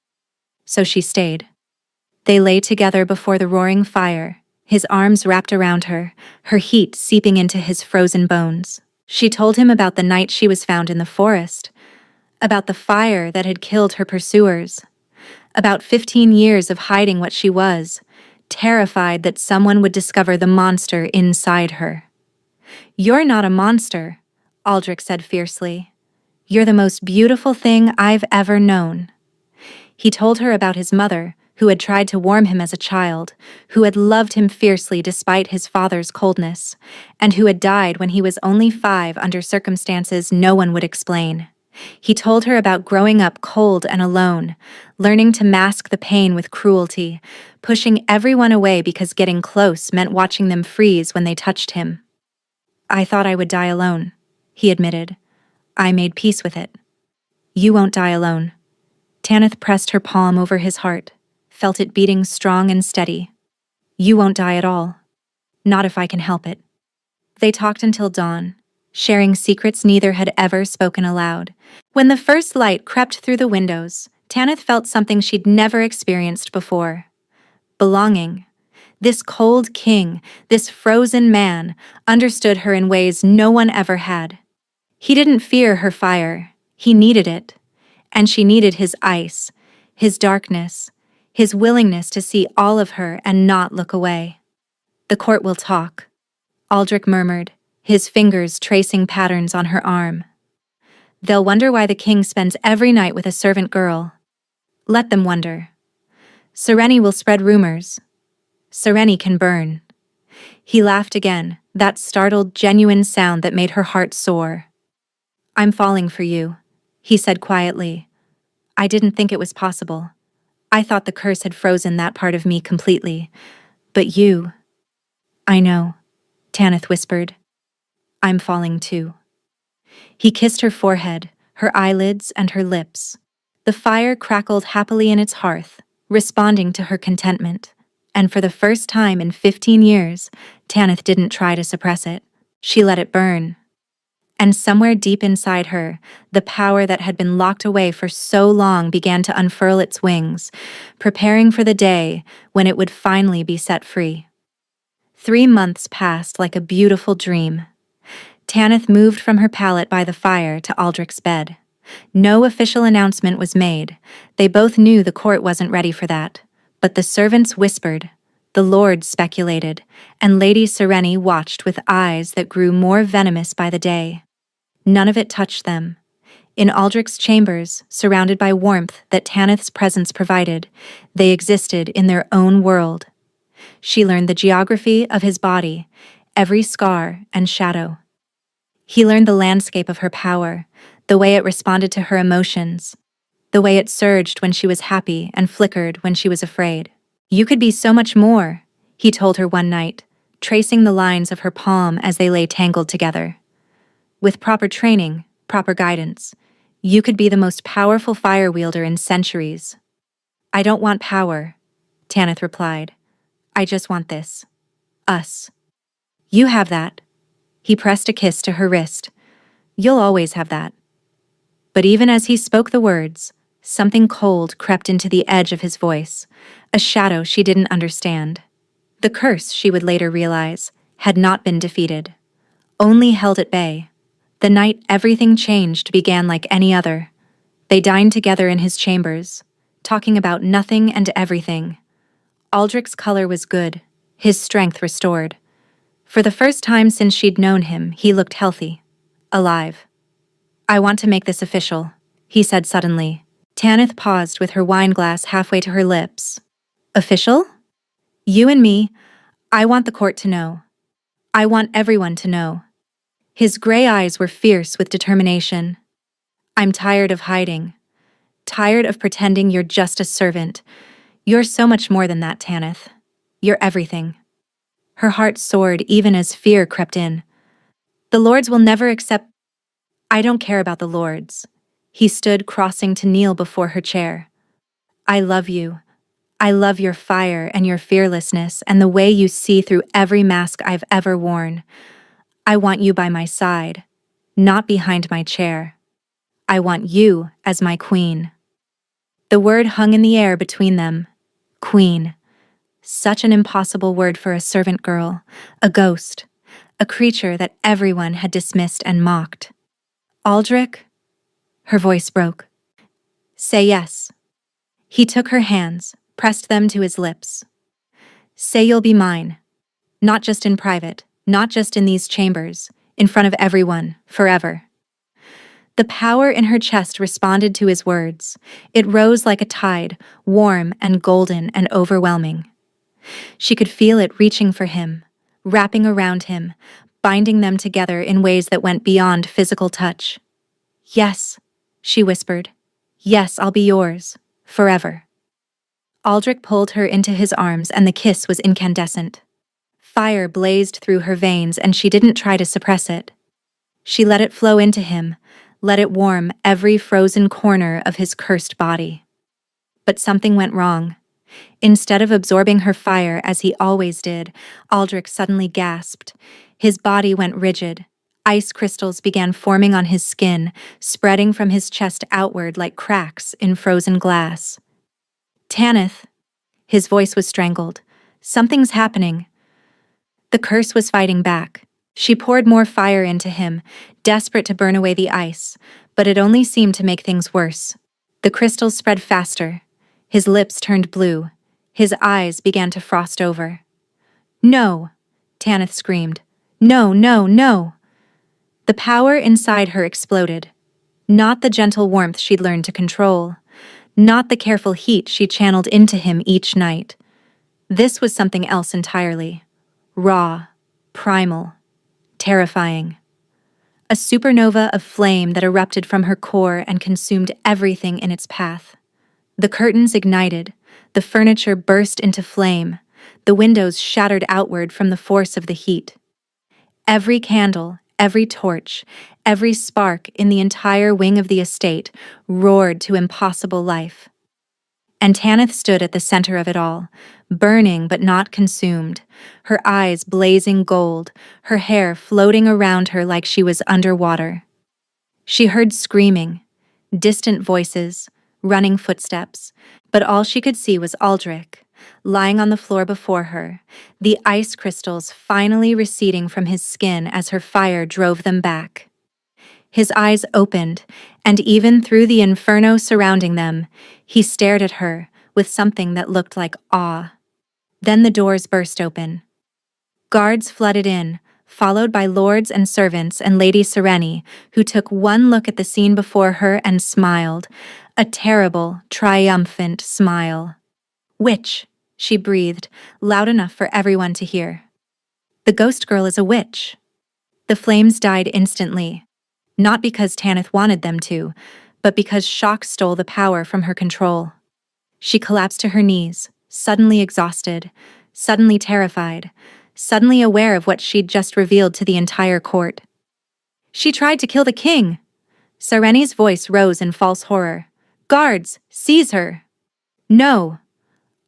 So she stayed. They lay together before the roaring fire, his arms wrapped around her, her heat seeping into his frozen bones. She told him about the night she was found in the forest, about the fire that had killed her pursuers, about 15 years of hiding what she was, terrified that someone would discover the monster inside her. "You're not a monster," Aldrich said fiercely. "You're the most beautiful thing I've ever known." He told her about his mother, who had tried to warm him as a child, who had loved him fiercely despite his father's coldness, and who had died when he was only 5 under circumstances no one would explain. He told her about growing up cold and alone, learning to mask the pain with cruelty, pushing everyone away because getting close meant watching them freeze when they touched him. "I thought I would die alone," he admitted. "I made peace with it." "You won't die alone." Tanith pressed her palm over his heart, felt it beating strong and steady. "You won't die at all. Not if I can help it." They talked until dawn, sharing secrets neither had ever spoken aloud. When the first light crept through the windows, Tanith felt something she'd never experienced before. Belonging. This cold king, this frozen man, understood her in ways no one ever had. He didn't fear her fire. He needed it. And she needed his ice, his darkness, his willingness to see all of her and not look away. "The court will talk," Aldrich murmured, his fingers tracing patterns on her arm. "They'll wonder why the king spends every night with a servant girl. Let them wonder. Sereni will spread rumors. Sereni can burn." He laughed again, that startled, genuine sound that made her heart soar. "I'm falling for you," he said quietly. "I didn't think it was possible. I thought the curse had frozen that part of me completely. But you—" "I know," Tanith whispered. "I'm falling too." He kissed her forehead, her eyelids, and her lips. The fire crackled happily in its hearth, responding to her contentment. And for the first time in 15 years, Tanith didn't try to suppress it. She let it burn. And somewhere deep inside her, the power that had been locked away for so long began to unfurl its wings, preparing for the day when it would finally be set free. 3 months passed like a beautiful dream. Tanith moved from her pallet by the fire to Aldrich's bed. No official announcement was made. They both knew the court wasn't ready for that. But the servants whispered, the lords speculated, and Lady Sereni watched with eyes that grew more venomous by the day. None of it touched them. In Aldrich's chambers, surrounded by warmth that Tanith's presence provided, they existed in their own world. She learned the geography of his body, every scar and shadow. He learned the landscape of her power, the way it responded to her emotions, the way it surged when she was happy and flickered when she was afraid. You could be so much more, he told her one night, tracing the lines of her palm as they lay tangled together. With proper training, proper guidance, you could be the most powerful fire wielder in centuries. I don't want power, Tanith replied. I just want this. Us. You have that. He pressed a kiss to her wrist. You'll always have that. But even as he spoke the words, something cold crept into the edge of his voice, a shadow she didn't understand. The curse, she would later realize, had not been defeated, only held at bay. The night everything changed began like any other. They dined together in his chambers, talking about nothing and everything. Aldrich's color was good, his strength restored. For the first time since she'd known him, he looked healthy, alive. I want to make this official, he said suddenly. Tanith paused with her wine glass halfway to her lips. Official? You and me, I want the court to know. I want everyone to know. His gray eyes were fierce with determination. I'm tired of hiding. Tired of pretending you're just a servant. You're so much more than that, Tanith. You're everything. Her heart soared even as fear crept in. The lords will never accept— I don't care about the lords. He stood crossing to kneel before her chair. I love you. I love your fire and your fearlessness and the way you see through every mask I've ever worn. I want you by my side, not behind my chair. I want you as my queen. The word hung in the air between them. Queen. Such an impossible word for a servant girl, a ghost, a creature that everyone had dismissed and mocked. Aldrich? Her voice broke. Say yes. He took her hands, pressed them to his lips. Say you'll be mine. Not just in private, not just in these chambers, in front of everyone, forever. The power in her chest responded to his words. It rose like a tide, warm and golden and overwhelming. She could feel it reaching for him, wrapping around him, binding them together in ways that went beyond physical touch. Yes, she whispered. Yes, I'll be yours, forever. Aldrich pulled her into his arms and the kiss was incandescent. Fire blazed through her veins and she didn't try to suppress it. She let it flow into him, let it warm every frozen corner of his cursed body. But something went wrong. Instead of absorbing her fire as he always did, Aldrich suddenly gasped. His body went rigid. Ice crystals began forming on his skin, spreading from his chest outward like cracks in frozen glass. Tanith. His voice was strangled. Something's happening. The curse was fighting back. She poured more fire into him, desperate to burn away the ice, but it only seemed to make things worse. The crystals spread faster. His lips turned blue. His eyes began to frost over. No, Tanith screamed. No, no, no. The power inside her exploded. Not the gentle warmth she'd learned to control. Not the careful heat she channeled into him each night. This was something else entirely. Raw, primal, terrifying. A supernova of flame that erupted from her core and consumed everything in its path. The curtains ignited, the furniture burst into flame, the windows shattered outward from the force of the heat. Every candle, every torch, Every spark in the entire wing of the estate roared to impossible life. And Tanith stood at the center of it all, burning but not consumed, her eyes blazing gold, her hair floating around her like she was underwater. She heard screaming, distant voices, running footsteps, but all she could see was Aldrich, lying on the floor before her, the ice crystals finally receding from his skin as her fire drove them back. His eyes opened, and even through the inferno surrounding them, he stared at her with something that looked like awe. Then the doors burst open. Guards flooded in, followed by lords and servants and Lady Sereni, who took one look at the scene before her and smiled, a terrible, triumphant smile. "Witch," she breathed, loud enough for everyone to hear. "The ghost girl is a witch." The flames died instantly, not because Tanith wanted them to, but because shock stole the power from her control. She collapsed to her knees, suddenly exhausted, suddenly terrified, suddenly aware of what she'd just revealed to the entire court. "She tried to kill the king!" Sereni's voice rose in false horror. "Guards, seize her!" "No!"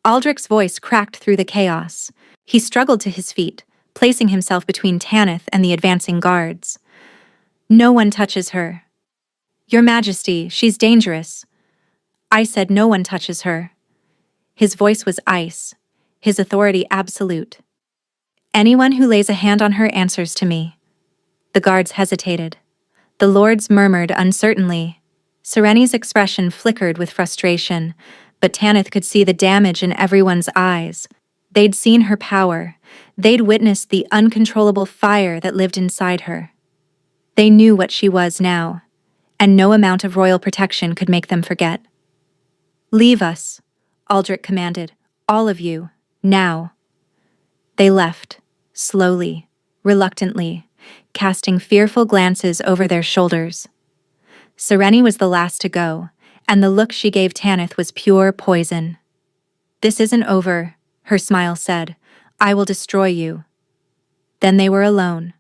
Aldrich's voice cracked through the chaos. He struggled to his feet, placing himself between Tanith and the advancing guards. "No one touches her." "Your Majesty, she's dangerous." "I said no one touches her." His voice was ice, his authority absolute. "Anyone who lays a hand on her answers to me." The guards hesitated. The lords murmured uncertainly. Sereni's expression flickered with frustration, but Tanith could see the damage in everyone's eyes. They'd seen her power. They'd witnessed the uncontrollable fire that lived inside her. They knew what she was now, and no amount of royal protection could make them forget. "Leave us," Aldrich commanded. "All of you, now." They left, slowly, reluctantly, casting fearful glances over their shoulders. Sereni was the last to go, and the look she gave Tanith was pure poison. "This isn't over," her smile said. "I will destroy you." Then they were alone.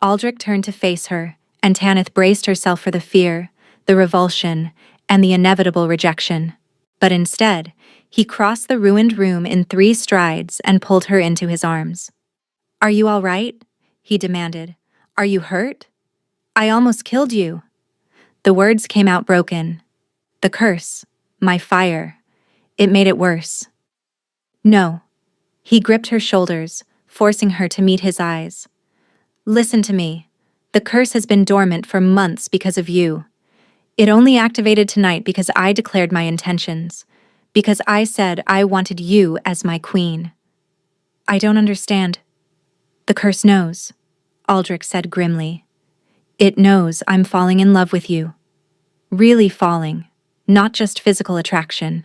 Aldrich turned to face her, and Tanith braced herself for the fear, the revulsion, and the inevitable rejection. But instead, he crossed the ruined room in 3 strides and pulled her into his arms. "Are you all right?" he demanded. "Are you hurt? I almost killed you." The words came out broken. "The curse, my fire, it made it worse." "No." He gripped her shoulders, forcing her to meet his eyes. "Listen to me. The curse has been dormant for months because of you. It only activated tonight because I declared my intentions, because I said I wanted you as my queen." "I don't understand." "The curse knows," Aldrich said grimly. "It knows I'm falling in love with you. Really falling, not just physical attraction,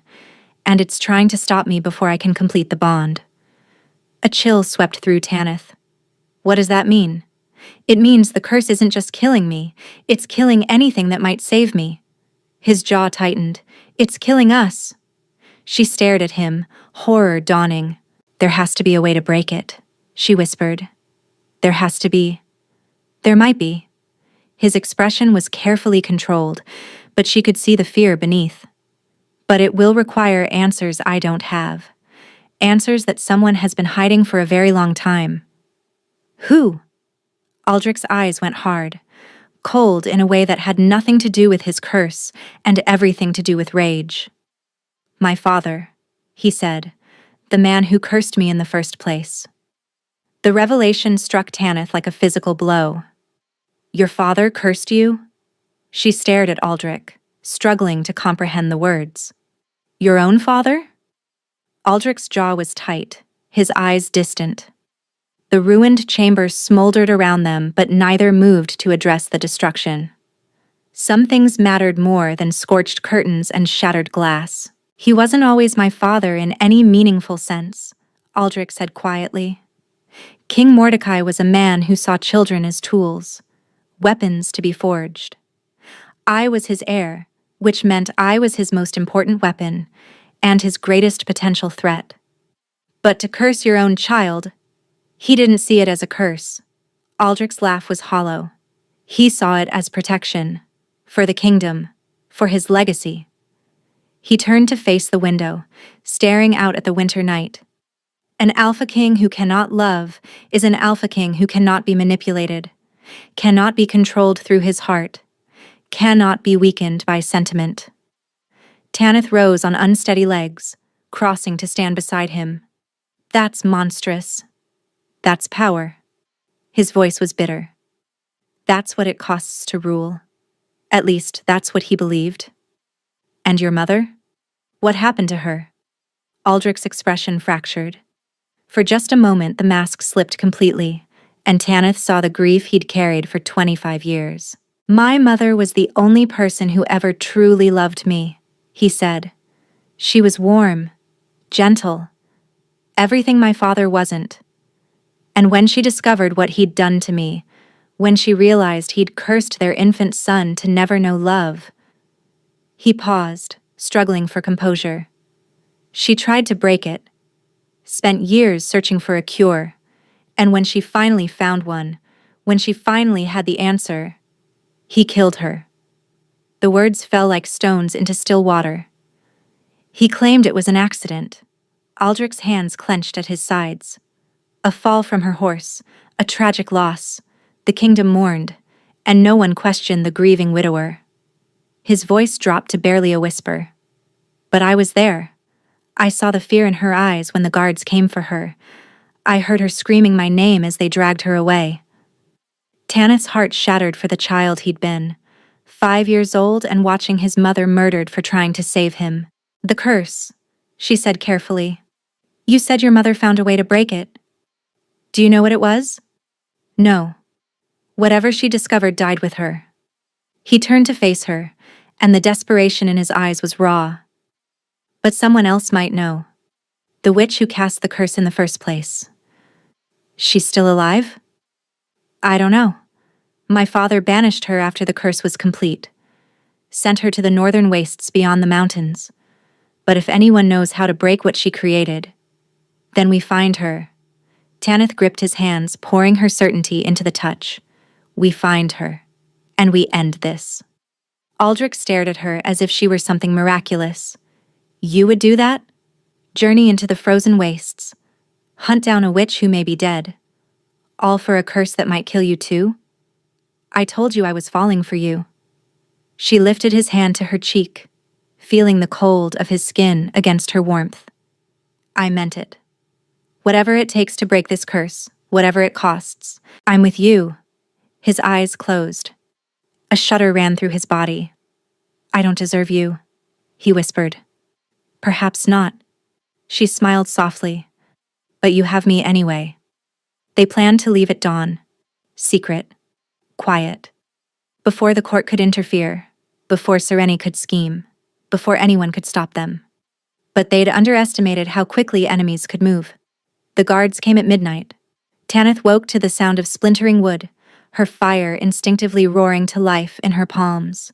and it's trying to stop me before I can complete the bond." A chill swept through Tanith. "What does that mean?" "It means the curse isn't just killing me, it's killing anything that might save me." His jaw tightened. "It's killing us." She stared at him, horror dawning. "There has to be a way to break it," she whispered. "There has to be." "There might be." His expression was carefully controlled, but she could see the fear beneath. "But it will require answers I don't have. Answers that someone has been hiding for a very long time." "Who?" Aldrich's eyes went hard, cold in a way that had nothing to do with his curse and everything to do with rage. "My father," he said, "the man who cursed me in the first place." The revelation struck Tanith like a physical blow. "Your father cursed you?" She stared at Aldrich, struggling to comprehend the words. "Your own father?" Aldrich's jaw was tight, his eyes distant. The ruined chambers smoldered around them, but neither moved to address the destruction. Some things mattered more than scorched curtains and shattered glass. "He wasn't always my father in any meaningful sense," Aldrich said quietly. "King Mordecai was a man who saw children as tools, weapons to be forged. I was his heir, which meant I was his most important weapon and his greatest potential threat. But to curse your own child, he didn't see it as a curse." Aldrich's laugh was hollow. He saw it as protection. For the kingdom. For his legacy. He turned to face the window, staring out at the winter night. An alpha king who cannot love is an alpha king who cannot be manipulated, cannot be controlled through his heart, cannot be weakened by sentiment. Tanith rose on unsteady legs, crossing to stand beside him. That's monstrous. That's power. His voice was bitter. That's what it costs to rule. At least, that's what he believed. And your mother? What happened to her? Aldrich's expression fractured. For just a moment, the mask slipped completely, and Tanith saw the grief he'd carried for 25 years. My mother was the only person who ever truly loved me, he said. She was warm, gentle, everything my father wasn't. And when she discovered what he'd done to me, when she realized he'd cursed their infant son to never know love. He paused, struggling for composure. She tried to break it, spent years searching for a cure, and when she finally found one, when she finally had the answer, he killed her. The words fell like stones into still water. He claimed it was an accident. Aldrich's hands clenched at his sides. A fall from her horse, a tragic loss. The kingdom mourned, and no one questioned the grieving widower. His voice dropped to barely a whisper. But I was there. I saw the fear in her eyes when the guards came for her. I heard her screaming my name as they dragged her away. Tanith's heart shattered for the child he'd been, 5 years old and watching his mother murdered for trying to save him. The curse, she said carefully. You said your mother found a way to break it. Do you know what it was? No. Whatever she discovered died with her. He turned to face her, and the desperation in his eyes was raw. But someone else might know. The witch who cast the curse in the first place. She's still alive? I don't know. My father banished her after the curse was complete. Sent her to the northern wastes beyond the mountains. But if anyone knows how to break what she created, then we find her. Tanith gripped his hands, pouring her certainty into the touch. We find her. And we end this. Aldrich stared at her as if she were something miraculous. You would do that? Journey into the frozen wastes. Hunt down a witch who may be dead. All for a curse that might kill you too? I told you I was falling for you. She lifted his hand to her cheek, feeling the cold of his skin against her warmth. I meant it. Whatever it takes to break this curse, whatever it costs, I'm with you. His eyes closed. A shudder ran through his body. I don't deserve you, he whispered. Perhaps not. She smiled softly. But you have me anyway. They planned to leave at dawn. Secret. Quiet. Before the court could interfere. Before Sereni could scheme. Before anyone could stop them. But they'd underestimated how quickly enemies could move. The guards came at midnight. Tanith woke to the sound of splintering wood, her fire instinctively roaring to life in her palms.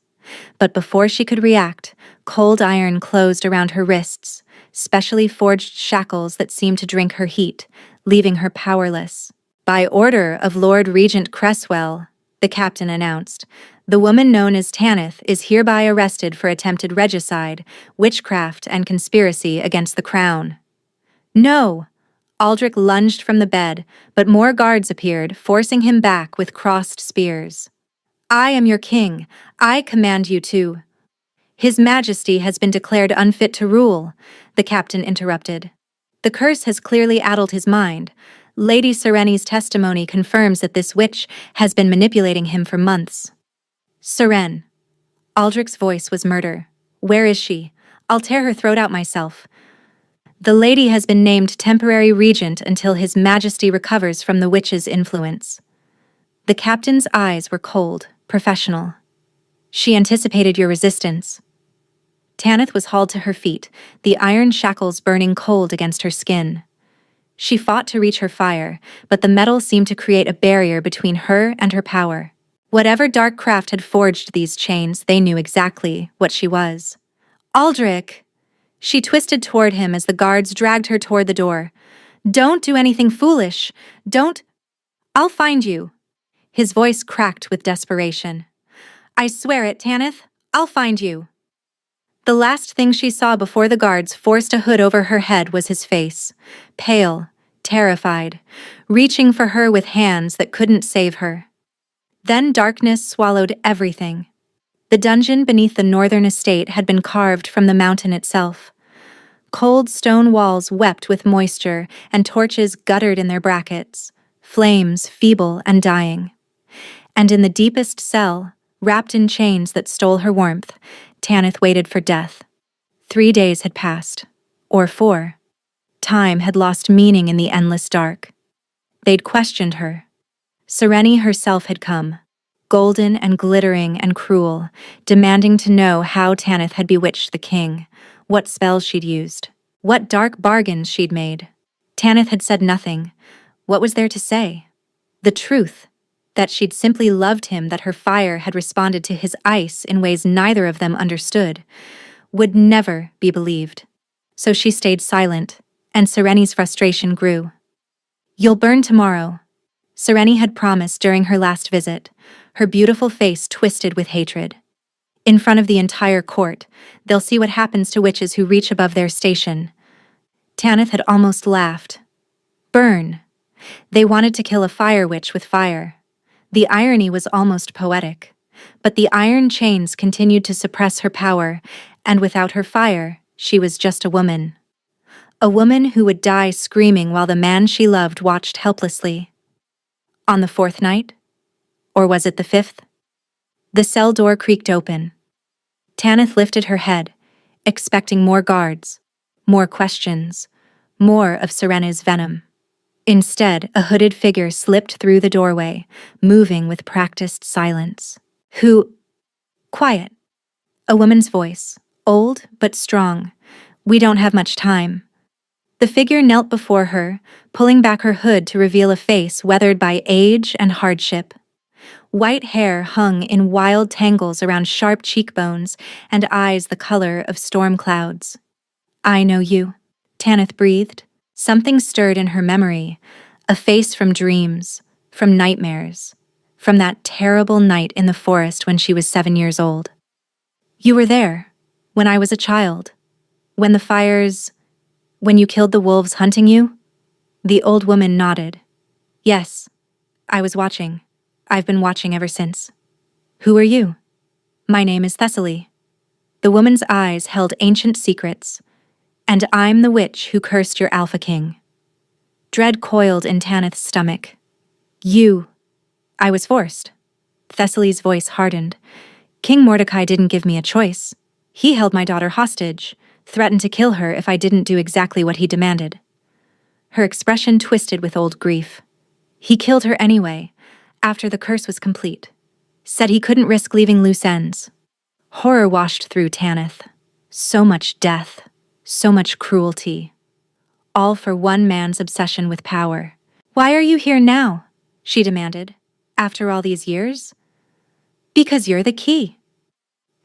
But before she could react, cold iron closed around her wrists, specially forged shackles that seemed to drink her heat, leaving her powerless. By order of Lord Regent Cresswell, the captain announced, the woman known as Tanith is hereby arrested for attempted regicide, witchcraft, and conspiracy against the crown. No! Aldrich lunged from the bed, but more guards appeared, forcing him back with crossed spears. I am your king. I command you to. His Majesty has been declared unfit to rule, the captain interrupted. The curse has clearly addled his mind. Lady Sereni's testimony confirms that this witch has been manipulating him for months. Seren. Aldrich's voice was murder. Where is she? I'll tear her throat out myself. The lady has been named temporary regent until His Majesty recovers from the witch's influence. The captain's eyes were cold, professional. She anticipated your resistance. Tanith was hauled to her feet, the iron shackles burning cold against her skin. She fought to reach her fire, but the metal seemed to create a barrier between her and her power. Whatever dark craft had forged these chains, they knew exactly what she was. Aldrich! She twisted toward him as the guards dragged her toward the door. Don't do anything foolish. Don't. I'll find you. His voice cracked with desperation. "I swear it, Tanith. I'll find you." The last thing she saw before the guards forced a hood over her head was his face, pale, terrified, reaching for her with hands that couldn't save her. Then darkness swallowed everything. The dungeon beneath the northern estate had been carved from the mountain itself. Cold stone walls wept with moisture, and torches guttered in their brackets, flames feeble and dying. And in the deepest cell, wrapped in chains that stole her warmth, Tanith waited for death. 3 days had passed, or 4. Time had lost meaning in the endless dark. They'd questioned her. Sereni herself had come, golden and glittering and cruel, demanding to know how Tanith had bewitched the king, what spells she'd used, what dark bargains she'd made. Tanith had said nothing. What was there to say? The truth, that she'd simply loved him, that her fire had responded to his ice in ways neither of them understood, would never be believed. So she stayed silent, and Sereni's frustration grew. "You'll burn tomorrow," Sereni had promised during her last visit, her beautiful face twisted with hatred. "In front of the entire court, they'll see what happens to witches who reach above their station." Tanith had almost laughed. Burn. They wanted to kill a fire witch with fire. The irony was almost poetic. But the iron chains continued to suppress her power, and without her fire, she was just a woman. A woman who would die screaming while the man she loved watched helplessly. On the 4th night? Or was it the 5th? The cell door creaked open. Tanith lifted her head, expecting more guards, more questions, more of Serena's venom. Instead, a hooded figure slipped through the doorway, moving with practiced silence. "Who?" "Quiet." A woman's voice, old but strong. "We don't have much time." The figure knelt before her, pulling back her hood to reveal a face weathered by age and hardship. White hair hung in wild tangles around sharp cheekbones and eyes the color of storm clouds. "I know you," Tanith breathed. Something stirred in her memory, a face from dreams, from nightmares, from that terrible night in the forest when she was 7 years old. "You were there, when I was a child, when when you killed the wolves hunting you?" The old woman nodded. "Yes, I was watching. I've been watching ever since." "Who are you?" "My name is Thessaly." The woman's eyes held ancient secrets. "And I'm the witch who cursed your Alpha King." Dread coiled in Tanith's stomach. "You." "I was forced." Thessaly's voice hardened. "King Mordecai didn't give me a choice. He held my daughter hostage, threatened to kill her if I didn't do exactly what he demanded." Her expression twisted with old grief. "He killed her anyway, after the curse was complete. Said he couldn't risk leaving loose ends." Horror washed through Tanith. So much death. So much cruelty. All for one man's obsession with power. "Why are you here now?" she demanded. "After all these years?" "Because you're the key."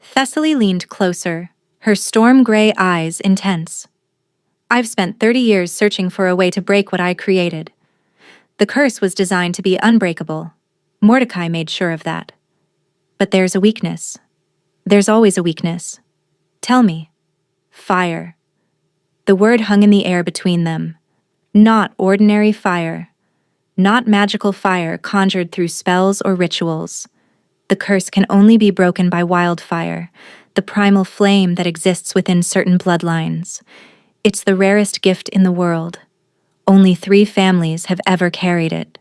Thessaly leaned closer, her storm-gray eyes intense. "I've spent 30 years searching for a way to break what I created. The curse was designed to be unbreakable. Mordecai made sure of that. But there's a weakness. There's always a weakness. Tell me." "Fire." The word hung in the air between them. Not ordinary fire. Not magical fire conjured through spells or rituals. The curse can only be broken by wildfire, the primal flame that exists within certain bloodlines. It's the rarest gift in the world. Only 3 families have ever carried it.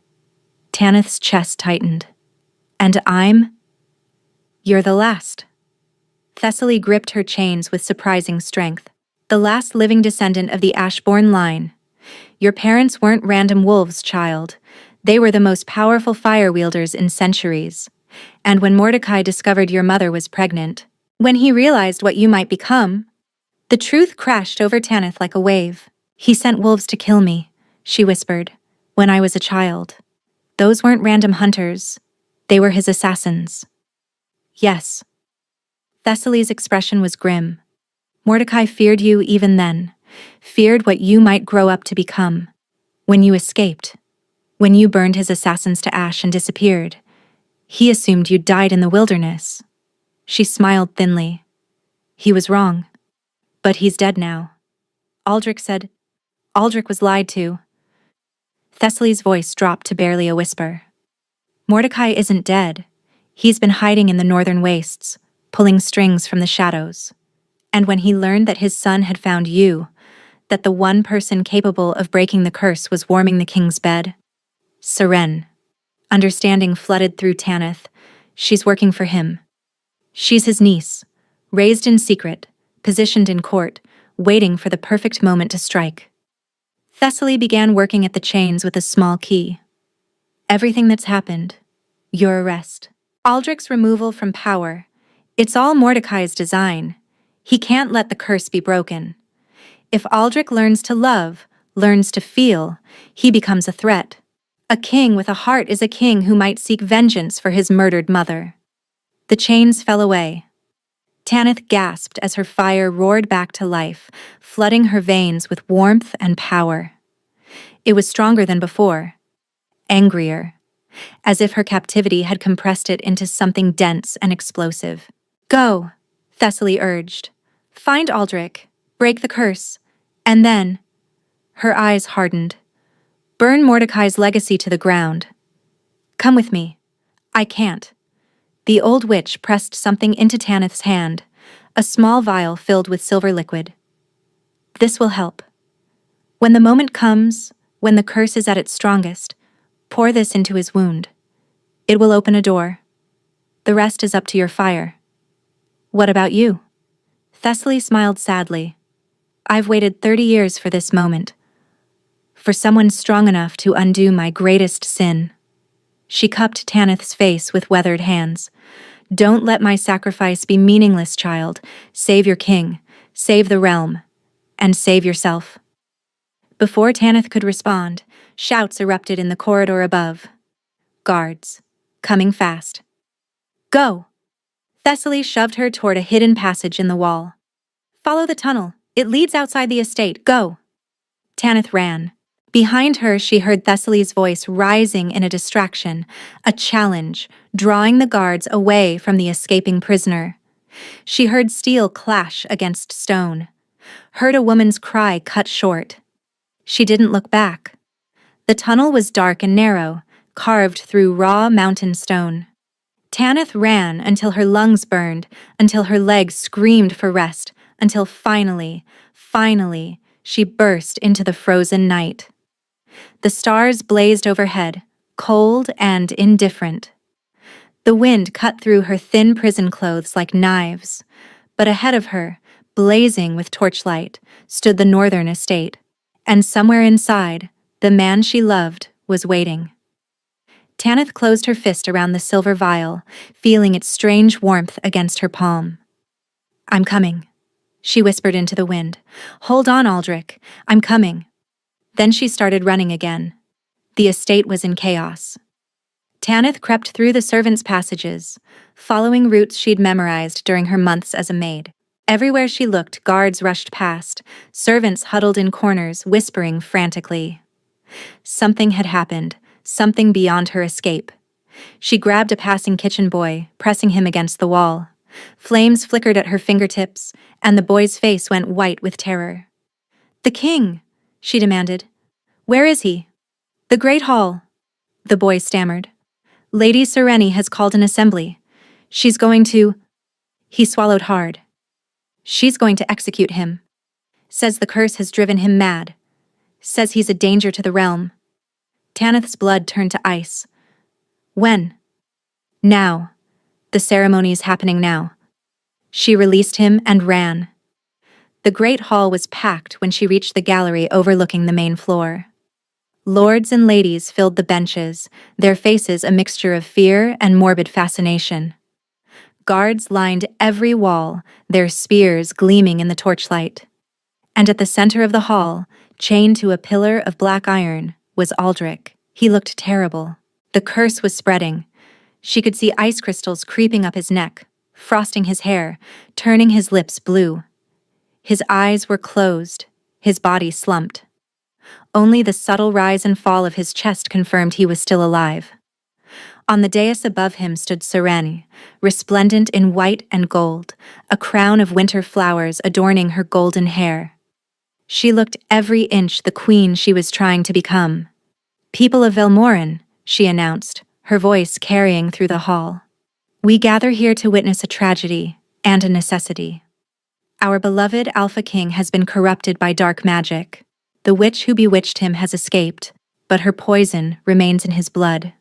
Tanith's chest tightened. "And You're the last." Thessaly gripped her chains with surprising strength. "The last living descendant of the Ashbourne line. Your parents weren't random wolves, child. They were the most powerful fire wielders in centuries. And when Mordecai discovered your mother was pregnant, when he realized what you might become..." The truth crashed over Tanith like a wave. "He sent wolves to kill me," she whispered, "when I was a child. Those weren't random hunters. They were his assassins." "Yes." Thessaly's expression was grim. "Mordecai feared you even then, feared what you might grow up to become. When you escaped, when you burned his assassins to ash and disappeared, He assumed you died in the wilderness. She smiled thinly. He was wrong. But he's dead now. Aldrich said. Aldrich was lied to. Thessaly's voice dropped to barely a whisper. Mordecai isn't dead. He's been hiding in the northern wastes, pulling strings from the shadows. And when he learned that his son had found you, that the one person capable of breaking the curse was warming the king's bed, Seren. Understanding flooded through Tanith. She's working for him. She's his niece, raised in secret, positioned in court, waiting for the perfect moment to strike. Thessaly began working at the chains with a small key. Everything that's happened, your arrest, Aldrich's removal from power, it's all Mordecai's design. He can't let the curse be broken. If Aldrich learns to love, learns to feel, he becomes a threat. A king with a heart is a king who might seek vengeance for his murdered mother. The chains fell away. Tanith gasped as her fire roared back to life, flooding her veins with warmth and power. It was stronger than before, angrier, as if her captivity had compressed it into something dense and explosive. Go, Thessaly urged. Find Aldrich, break the curse, and then, her eyes hardened, burn Mordecai's legacy to the ground. Come with me. I can't. The old witch pressed something into Tanith's hand, a small vial filled with silver liquid. This will help. When the moment comes, when the curse is at its strongest, pour this into his wound. It will open a door. The rest is up to your fire. What about you? Thessaly smiled sadly. I've waited 30 years for this moment. For someone strong enough to undo my greatest sin. She cupped Tanith's face with weathered hands. Don't let my sacrifice be meaningless, child. Save your king, save the realm, and save yourself. Before Tanith could respond, shouts erupted in the corridor above. Guards, coming fast. Go! Thessaly shoved her toward a hidden passage in the wall. Follow the tunnel. It leads outside the estate. Go! Tanith ran. Behind her, she heard Thessaly's voice rising in a distraction, a challenge, drawing the guards away from the escaping prisoner. She heard steel clash against stone, heard a woman's cry cut short. She didn't look back. The tunnel was dark and narrow, carved through raw mountain stone. Tanith ran until her lungs burned, until her legs screamed for rest, until finally, she burst into the frozen night. The stars blazed overhead, cold and indifferent. The wind cut through her thin prison clothes like knives, but ahead of her, blazing with torchlight, stood the northern estate, and somewhere inside, the man she loved was waiting. Tanith closed her fist around the silver vial, feeling its strange warmth against her palm. I'm coming, she whispered into the wind. Hold on, Aldrich, I'm coming. Then she started running again. The estate was in chaos. Tanith crept through the servants' passages, following routes she'd memorized during her months as a maid. Everywhere she looked, guards rushed past, servants huddled in corners, whispering frantically. Something had happened, something beyond her escape. She grabbed a passing kitchen boy, pressing him against the wall. Flames flickered at her fingertips, and the boy's face went white with terror. The king, she demanded. Where is he? The Great Hall, the boy stammered. Lady Sereni has called an assembly. She's going to... He swallowed hard. She's going to execute him. Says the curse has driven him mad. Says he's a danger to the realm. Tanith's blood turned to ice. When? Now. The ceremony is happening now. She released him and ran. The great hall was packed when she reached the gallery overlooking the main floor. Lords and ladies filled the benches, their faces a mixture of fear and morbid fascination. Guards lined every wall, their spears gleaming in the torchlight. And at the center of the hall, chained to a pillar of black iron, was Aldrich. He looked terrible. The curse was spreading. She could see ice crystals creeping up his neck, frosting his hair, turning his lips blue. His eyes were closed, his body slumped. Only the subtle rise and fall of his chest confirmed he was still alive. On the dais above him stood Sereni, resplendent in white and gold, a crown of winter flowers adorning her golden hair. She looked every inch the queen she was trying to become. "People of Velmorin," she announced, her voice carrying through the hall. "We gather here to witness a tragedy and a necessity. Our beloved Alpha King has been corrupted by dark magic. The witch who bewitched him has escaped, but her poison remains in his blood.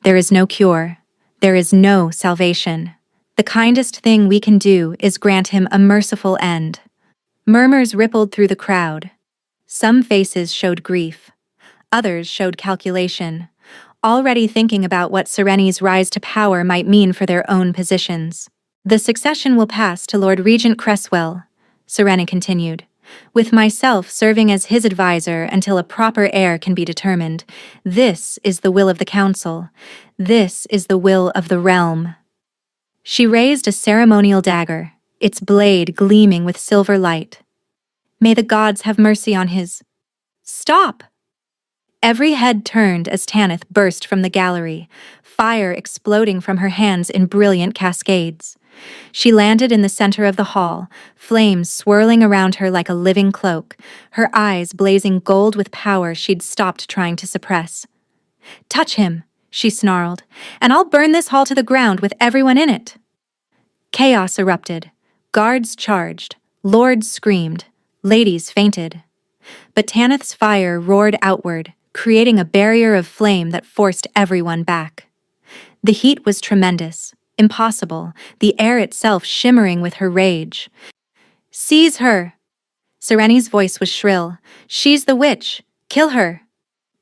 There is no cure. There is no salvation. The kindest thing we can do is grant him a merciful end." Murmurs rippled through the crowd. Some faces showed grief. Others showed calculation, already thinking about what Sereni's rise to power might mean for their own positions. "The succession will pass to Lord Regent Cresswell," Sereni continued, "with myself serving as his advisor until a proper heir can be determined. This is the will of the council. This is the will of the realm." She raised a ceremonial dagger, its blade gleaming with silver light. "May the gods have mercy on his—" "Stop!" Every head turned as Tanith burst from the gallery, fire exploding from her hands in brilliant cascades. She landed in the center of the hall, flames swirling around her like a living cloak, her eyes blazing gold with power she'd stopped trying to suppress. "Touch him," she snarled, "and I'll burn this hall to the ground with everyone in it." Chaos erupted. Guards charged. Lords screamed. Ladies fainted. But Tanith's fire roared outward, creating a barrier of flame that forced everyone back. The heat was tremendous, impossible, the air itself shimmering with her rage. "Seize her!" Sereni's voice was shrill. "She's the witch! Kill her!"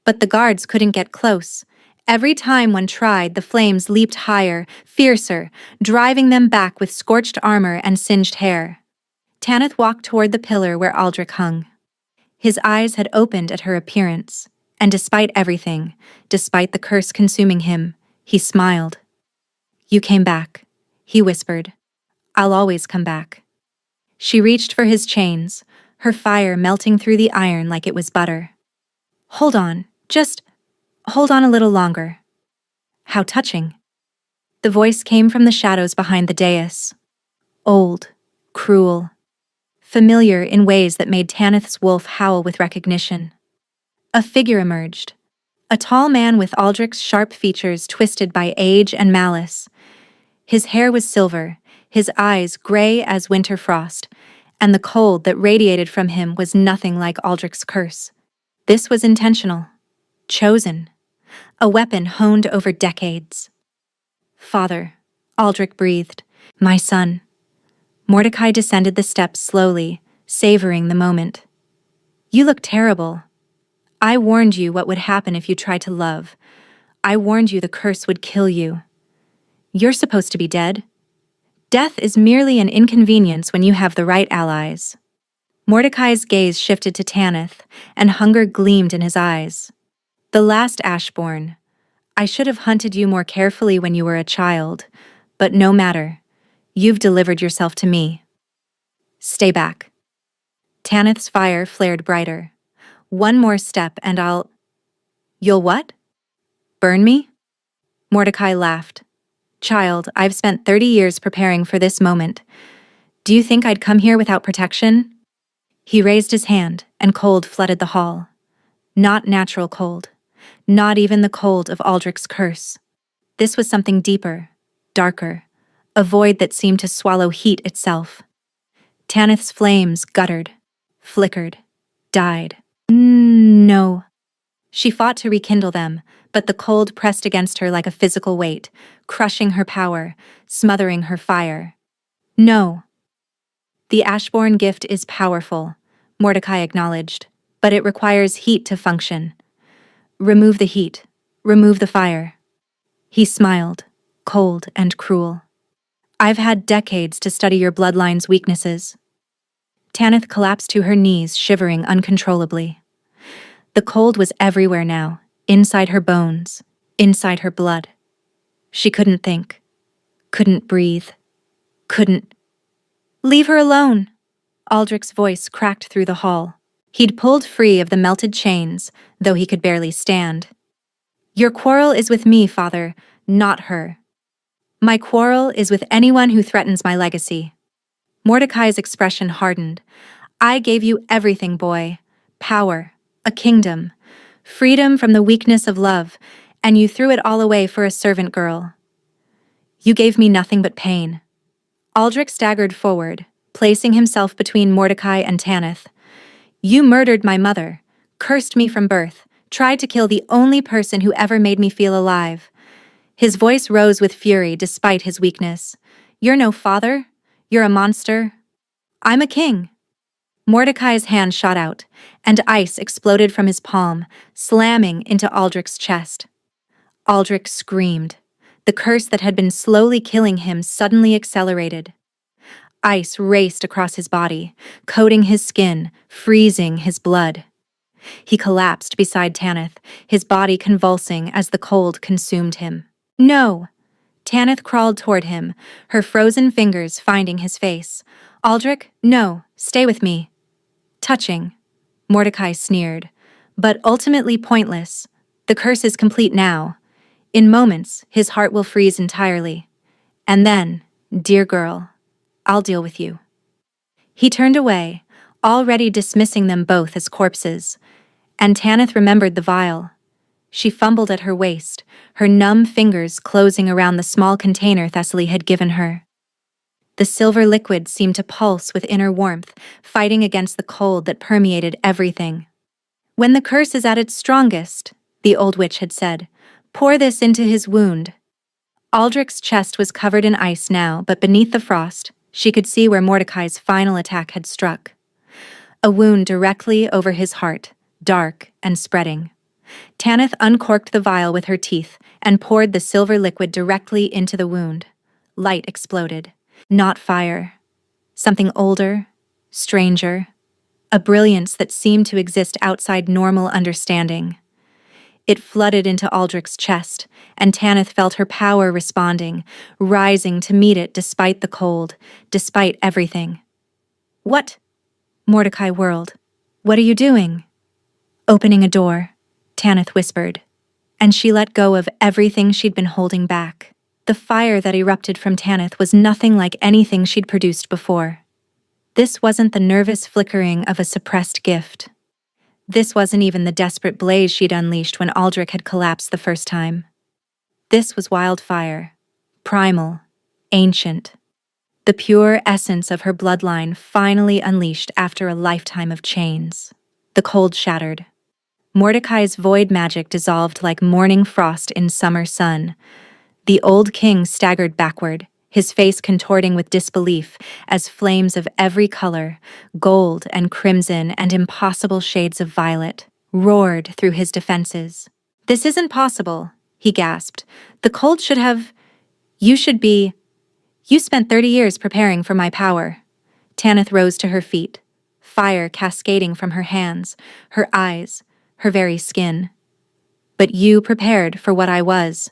But the guards couldn't get close. Every time one tried, the flames leaped higher, fiercer, driving them back with scorched armor and singed hair. Tanith walked toward the pillar where Aldrich hung. His eyes had opened at her appearance, and despite everything, despite the curse consuming him, he smiled. "You came back," he whispered. "I'll always come back." She reached for his chains, her fire melting through the iron like it was butter. "Hold on, just hold on a little longer." "How touching." The voice came from the shadows behind the dais. Old, cruel, familiar in ways that made Tanith's wolf howl with recognition. A figure emerged. A tall man with Aldrich's sharp features twisted by age and malice. His hair was silver, his eyes gray as winter frost, and the cold that radiated from him was nothing like Aldrich's curse. This was intentional. Chosen. A weapon honed over decades. "Father," Aldrich breathed. "My son." Mordecai descended the steps slowly, savoring the moment. "You look terrible. I warned you what would happen if you tried to love. I warned you the curse would kill you. You're supposed to be dead. Death is merely an inconvenience when you have the right allies." Mordecai's gaze shifted to Tanith, and hunger gleamed in his eyes. "The last Ashborn. I should have hunted you more carefully when you were a child, but no matter. You've delivered yourself to me. Stay back." Tanith's fire flared brighter. "One more step and I'll—" "You'll what? Burn me?" Mordecai laughed. "Child, I've spent 30 years preparing for this moment. Do you think I'd come here without protection?" He raised his hand, and cold flooded the hall. Not natural cold. Not even the cold of Aldrich's curse. This was something deeper, darker, a void that seemed to swallow heat itself. Tanith's flames guttered, flickered, died. No. She fought to rekindle them, but the cold pressed against her like a physical weight, crushing her power, smothering her fire. "No." "The Ashborn gift is powerful," Mordecai acknowledged, "but it requires heat to function. Remove the heat. Remove the fire." He smiled, cold and cruel. "I've had decades to study your bloodline's weaknesses." Tanith collapsed to her knees, shivering uncontrollably. The cold was everywhere now, inside her bones, inside her blood. She couldn't think, couldn't breathe, couldn't— "Leave her alone!" Aldrich's voice cracked through the hall. He'd pulled free of the melted chains, though he could barely stand. Your quarrel is with me, father, not her. My quarrel is with anyone who threatens my legacy. Mordecai's expression hardened. I gave you everything, boy. Power, a kingdom, freedom from the weakness of love, and you threw it all away for a servant girl. You gave me nothing but pain. Aldrich staggered forward, placing himself between Mordecai and Tanith. You murdered my mother, cursed me from birth, tried to kill the only person who ever made me feel alive. His voice rose with fury despite his weakness. You're no father. You're a monster. I'm a king. Mordecai's hand shot out, and ice exploded from his palm, slamming into Aldrich's chest. Aldrich screamed. The curse that had been slowly killing him suddenly accelerated. Ice raced across his body, coating his skin, freezing his blood. He collapsed beside Tanith, his body convulsing as the cold consumed him. No! Tanith crawled toward him, her frozen fingers finding his face. Aldrich, no, stay with me. Touching. Mordecai sneered. But ultimately pointless. The curse is complete now. In moments, his heart will freeze entirely. And then, dear girl, I'll deal with you. He turned away, already dismissing them both as corpses. And Tanith remembered the vial. She fumbled at her waist, her numb fingers closing around the small container Thessaly had given her. The silver liquid seemed to pulse with inner warmth, fighting against the cold that permeated everything. When the curse is at its strongest, the old witch had said, pour this into his wound. Aldrich's chest was covered in ice now, but beneath the frost, she could see where Mordecai's final attack had struck. A wound directly over his heart, dark and spreading. Tanith uncorked the vial with her teeth and poured the silver liquid directly into the wound. Light exploded. Not fire. Something older, stranger. A brilliance that seemed to exist outside normal understanding. It flooded into Aldrich's chest, and Tanith felt her power responding, rising to meet it despite the cold, despite everything. What? Mordecai whirled. What are you doing? Opening a door, Tanith whispered, and she let go of everything she'd been holding back. The fire that erupted from Tanith was nothing like anything she'd produced before. This wasn't the nervous flickering of a suppressed gift. This wasn't even the desperate blaze she'd unleashed when Aldrich had collapsed the first time. This was wildfire, primal, ancient. The pure essence of her bloodline finally unleashed after a lifetime of chains. The cold shattered. Mordecai's void magic dissolved like morning frost in summer sun. The old king staggered backward, his face contorting with disbelief as flames of every color, gold and crimson and impossible shades of violet, roared through his defenses. This isn't possible, he gasped. The cold should have… You spent 30 years preparing for my power. Tanith rose to her feet, fire cascading from her hands, her eyes, her very skin. But you prepared for what I was,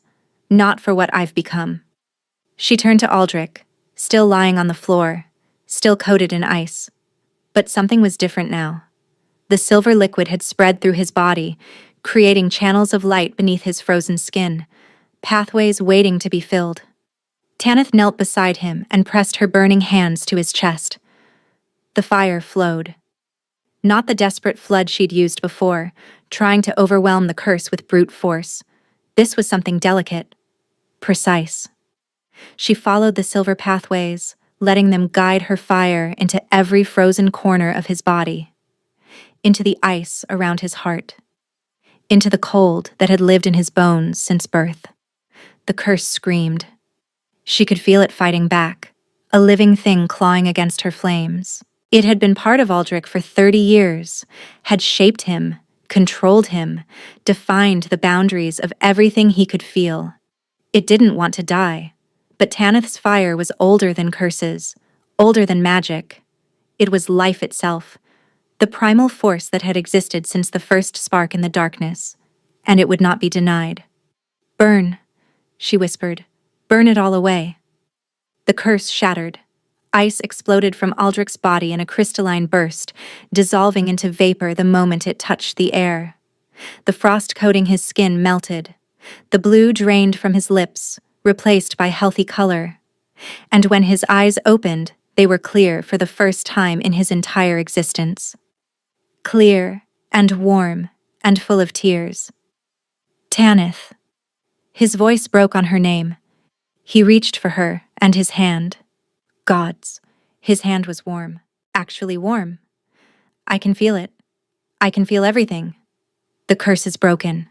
not for what I've become. She turned to Aldrich, still lying on the floor, still coated in ice. But something was different now. The silver liquid had spread through his body, creating channels of light beneath his frozen skin, pathways waiting to be filled. Tanith knelt beside him and pressed her burning hands to his chest. The fire flowed. Not the desperate flood she'd used before, trying to overwhelm the curse with brute force. This was something delicate, precise. She followed the silver pathways, letting them guide her fire into every frozen corner of his body, into the ice around his heart, into the cold that had lived in his bones since birth. The curse screamed. She could feel it fighting back, a living thing clawing against her flames. It had been part of Aldrich for 30 years, had shaped him, controlled him, defined the boundaries of everything he could feel. It didn't want to die, but Tanith's fire was older than curses, older than magic. It was life itself, the primal force that had existed since the first spark in the darkness, and it would not be denied. Burn, she whispered. Burn it all away. The curse shattered. Ice exploded from Aldrich's body in a crystalline burst, dissolving into vapor the moment it touched the air. The frost coating his skin melted. The blue drained from his lips, replaced by healthy color. And when his eyes opened, they were clear for the first time in his entire existence. Clear and warm and full of tears. Tanith. His voice broke on her name. He reached for her, and his hand. Gods. His hand was warm. Actually warm. I can feel it. I can feel everything. The curse is broken.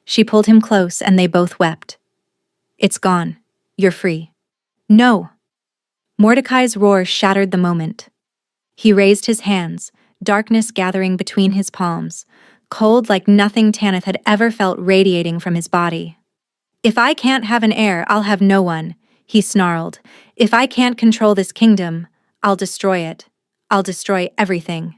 She pulled him close and they both wept. It's gone. You're free. No. Mordecai's roar shattered the moment. He raised his hands, darkness gathering between his palms, cold like nothing Tanith had ever felt radiating from his body. If I can't have an heir, I'll have no one, he snarled. If I can't control this kingdom, I'll destroy it. I'll destroy everything.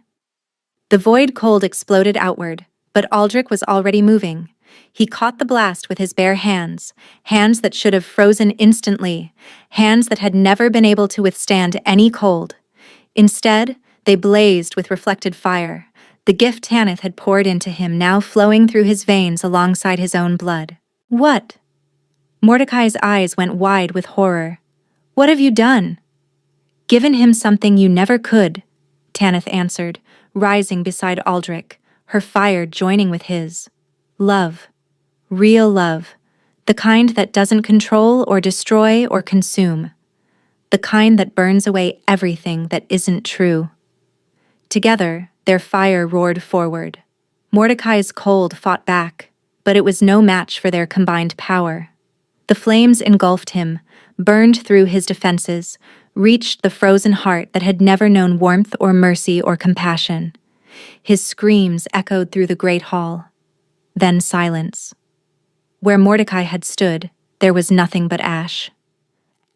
The void cold exploded outward, but Aldrich was already moving. He caught the blast with his bare hands, hands that should have frozen instantly, hands that had never been able to withstand any cold. Instead, they blazed with reflected fire, the gift Tanith had poured into him now flowing through his veins alongside his own blood. What? Mordecai's eyes went wide with horror. What have you done? Given him something you never could, Tanith answered, rising beside Aldrich, her fire joining with his. Love. Real love. The kind that doesn't control or destroy or consume. The kind that burns away everything that isn't true. Together, their fire roared forward. Mordecai's cold fought back, but it was no match for their combined power. The flames engulfed him, burned through his defenses, reached the frozen heart that had never known warmth or mercy or compassion. His screams echoed through the great hall. Then silence. Where Mordecai had stood, there was nothing but ash.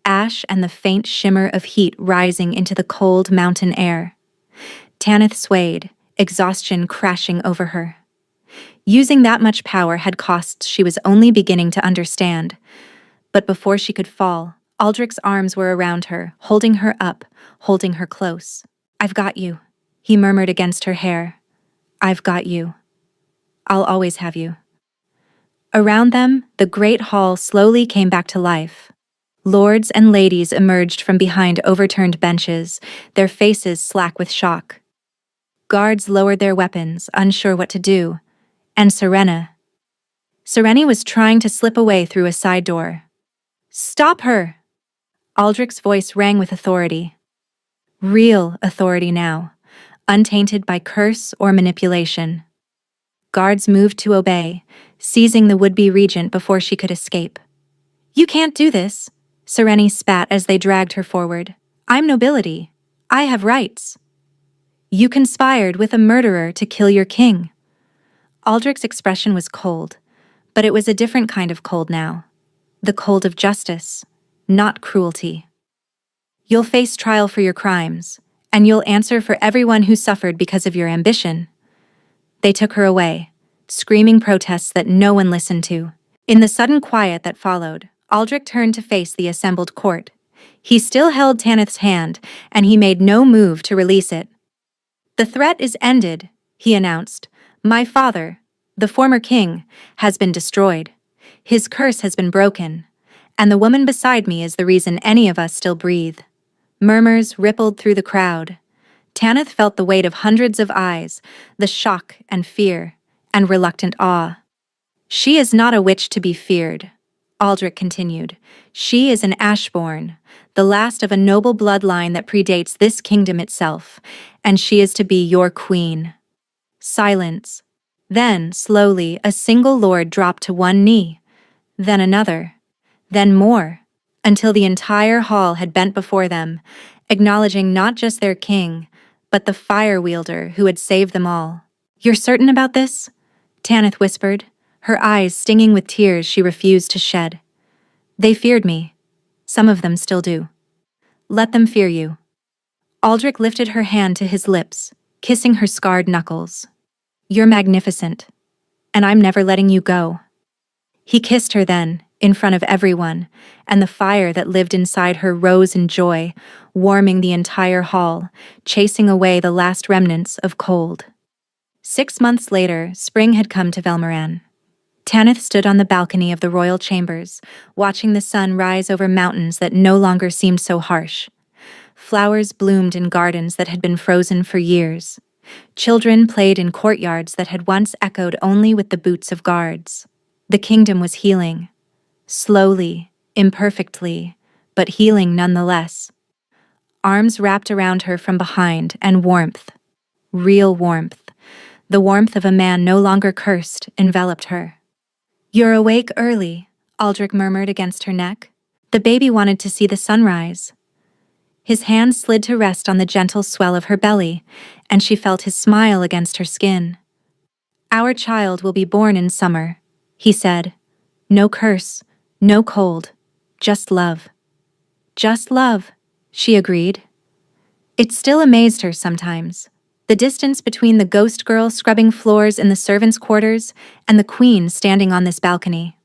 Ash and the faint shimmer of heat rising into the cold mountain air. Tanith swayed, exhaustion crashing over her. Using that much power had costs she was only beginning to understand. But before she could fall, Aldrich's arms were around her, holding her up, holding her close. I've got you, he murmured against her hair. I've got you. I'll always have you. Around them, the great hall slowly came back to life. Lords and ladies emerged from behind overturned benches, their faces slack with shock. Guards lowered their weapons, unsure what to do. And Serena was trying to slip away through a side door. Stop her! Aldrich's voice rang with authority. Real authority now, untainted by curse or manipulation. Guards moved to obey, seizing the would-be regent before she could escape. You can't do this, Serena spat as they dragged her forward. I'm nobility. I have rights. You conspired with a murderer to kill your king. Aldrich's expression was cold, but it was a different kind of cold now. The cold of justice, not cruelty. You'll face trial for your crimes, and you'll answer for everyone who suffered because of your ambition. They took her away, screaming protests that no one listened to. In the sudden quiet that followed, Aldrich turned to face the assembled court. He still held Tanith's hand, and he made no move to release it. The threat is ended, he announced. My father, the former king, has been destroyed. His curse has been broken, and the woman beside me is the reason any of us still breathe. Murmurs rippled through the crowd. Tanith felt the weight of hundreds of eyes, the shock and fear, and reluctant awe. She is not a witch to be feared, Aldrich continued. She is an Ashborn, the last of a noble bloodline that predates this kingdom itself, and she is to be your queen. Silence. Then, slowly, a single lord dropped to one knee, then another, then more, until the entire hall had bent before them, acknowledging not just their king, but the fire wielder who had saved them all. You're certain about this? Tanith whispered, her eyes stinging with tears she refused to shed. They feared me. Some of them still do. Let them fear you. Aldrich lifted her hand to his lips, kissing her scarred knuckles. You're magnificent, and I'm never letting you go. He kissed her then, in front of everyone, and the fire that lived inside her rose in joy, warming the entire hall, chasing away the last remnants of cold. 6 months later, spring had come to Velmoran. Tanith stood on the balcony of the royal chambers, watching the sun rise over mountains that no longer seemed so harsh. Flowers bloomed in gardens that had been frozen for years. Children played in courtyards that had once echoed only with the boots of guards. The kingdom was healing. Slowly, imperfectly, but healing nonetheless. Arms wrapped around her from behind, and warmth. Real warmth. The warmth of a man no longer cursed enveloped her. "You're awake early," Aldrich murmured against her neck. The baby wanted to see the sunrise. His hand slid to rest on the gentle swell of her belly, and she felt his smile against her skin. "Our child will be born in summer," he said. "No curse, no cold, just love." "Just love," she agreed. It still amazed her sometimes. The distance between the ghost girl scrubbing floors in the servants' quarters and the queen standing on this balcony.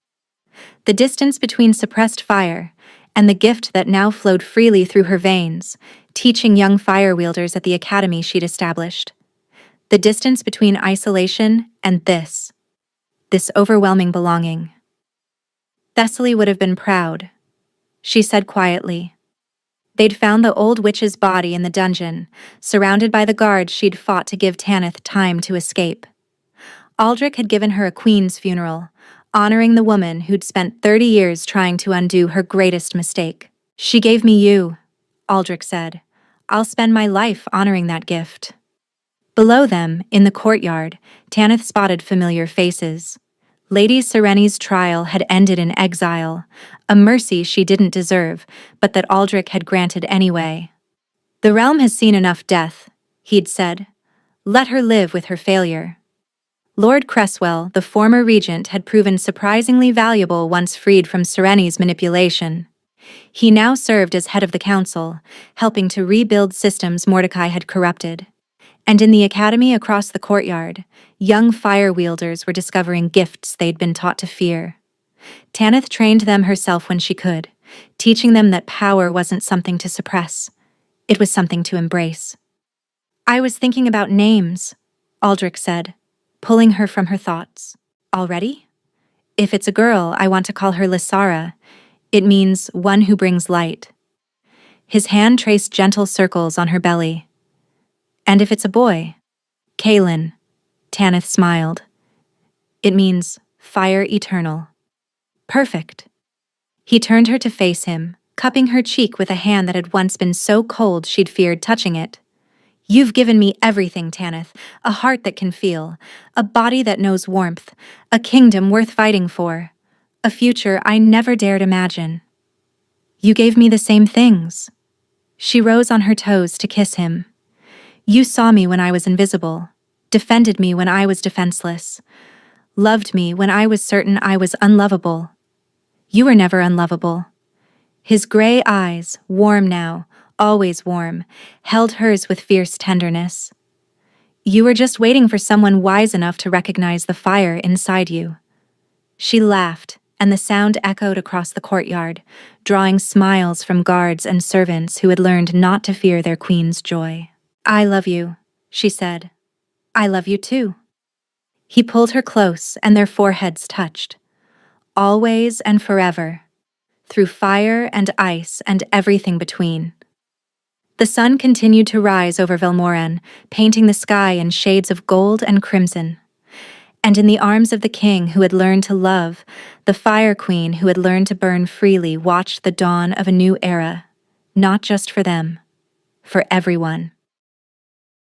The distance between suppressed fire and the gift that now flowed freely through her veins, teaching young fire wielders at the academy she'd established. The distance between isolation and this overwhelming belonging. Thessaly would have been proud, she said quietly. They'd found the old witch's body in the dungeon, surrounded by the guards she'd fought to give Tanith time to escape. Aldrich had given her a queen's funeral, honoring the woman who'd spent 30 years trying to undo her greatest mistake. "She gave me you," Aldrich said. "I'll spend my life honoring that gift." Below them, in the courtyard, Tanith spotted familiar faces. Lady Sereni's trial had ended in exile, a mercy she didn't deserve, but that Aldrich had granted anyway. "The realm has seen enough death," he'd said. "Let her live with her failure." Lord Cresswell, the former regent, had proven surprisingly valuable once freed from Sereni's manipulation. He now served as head of the council, helping to rebuild systems Mordecai had corrupted. And in the academy across the courtyard, young fire wielders were discovering gifts they'd been taught to fear. Tanith trained them herself when she could, teaching them that power wasn't something to suppress. It was something to embrace. "I was thinking about names," Aldrich said, pulling her from her thoughts. "Already? If it's a girl, I want to call her Lysara. It means one who brings light." His hand traced gentle circles on her belly. "And if it's a boy?" "Kaelin," Tanith smiled. "It means fire eternal." "Perfect." He turned her to face him, cupping her cheek with a hand that had once been so cold she'd feared touching it. "You've given me everything, Tanith, a heart that can feel, a body that knows warmth, a kingdom worth fighting for, a future I never dared imagine." "You gave me the same things." She rose on her toes to kiss him. "You saw me when I was invisible, defended me when I was defenseless, loved me when I was certain I was unlovable. You were never unlovable." His gray eyes, warm now, always warm, held hers with fierce tenderness. "You were just waiting for someone wise enough to recognize the fire inside you." She laughed, and the sound echoed across the courtyard, drawing smiles from guards and servants who had learned not to fear their queen's joy. "I love you," she said. "I love you too." He pulled her close, and their foreheads touched. Always and forever, through fire and ice and everything between. The sun continued to rise over Velmoran, painting the sky in shades of gold and crimson. And in the arms of the king who had learned to love, the Fire Queen who had learned to burn freely watched the dawn of a new era, not just for them, for everyone.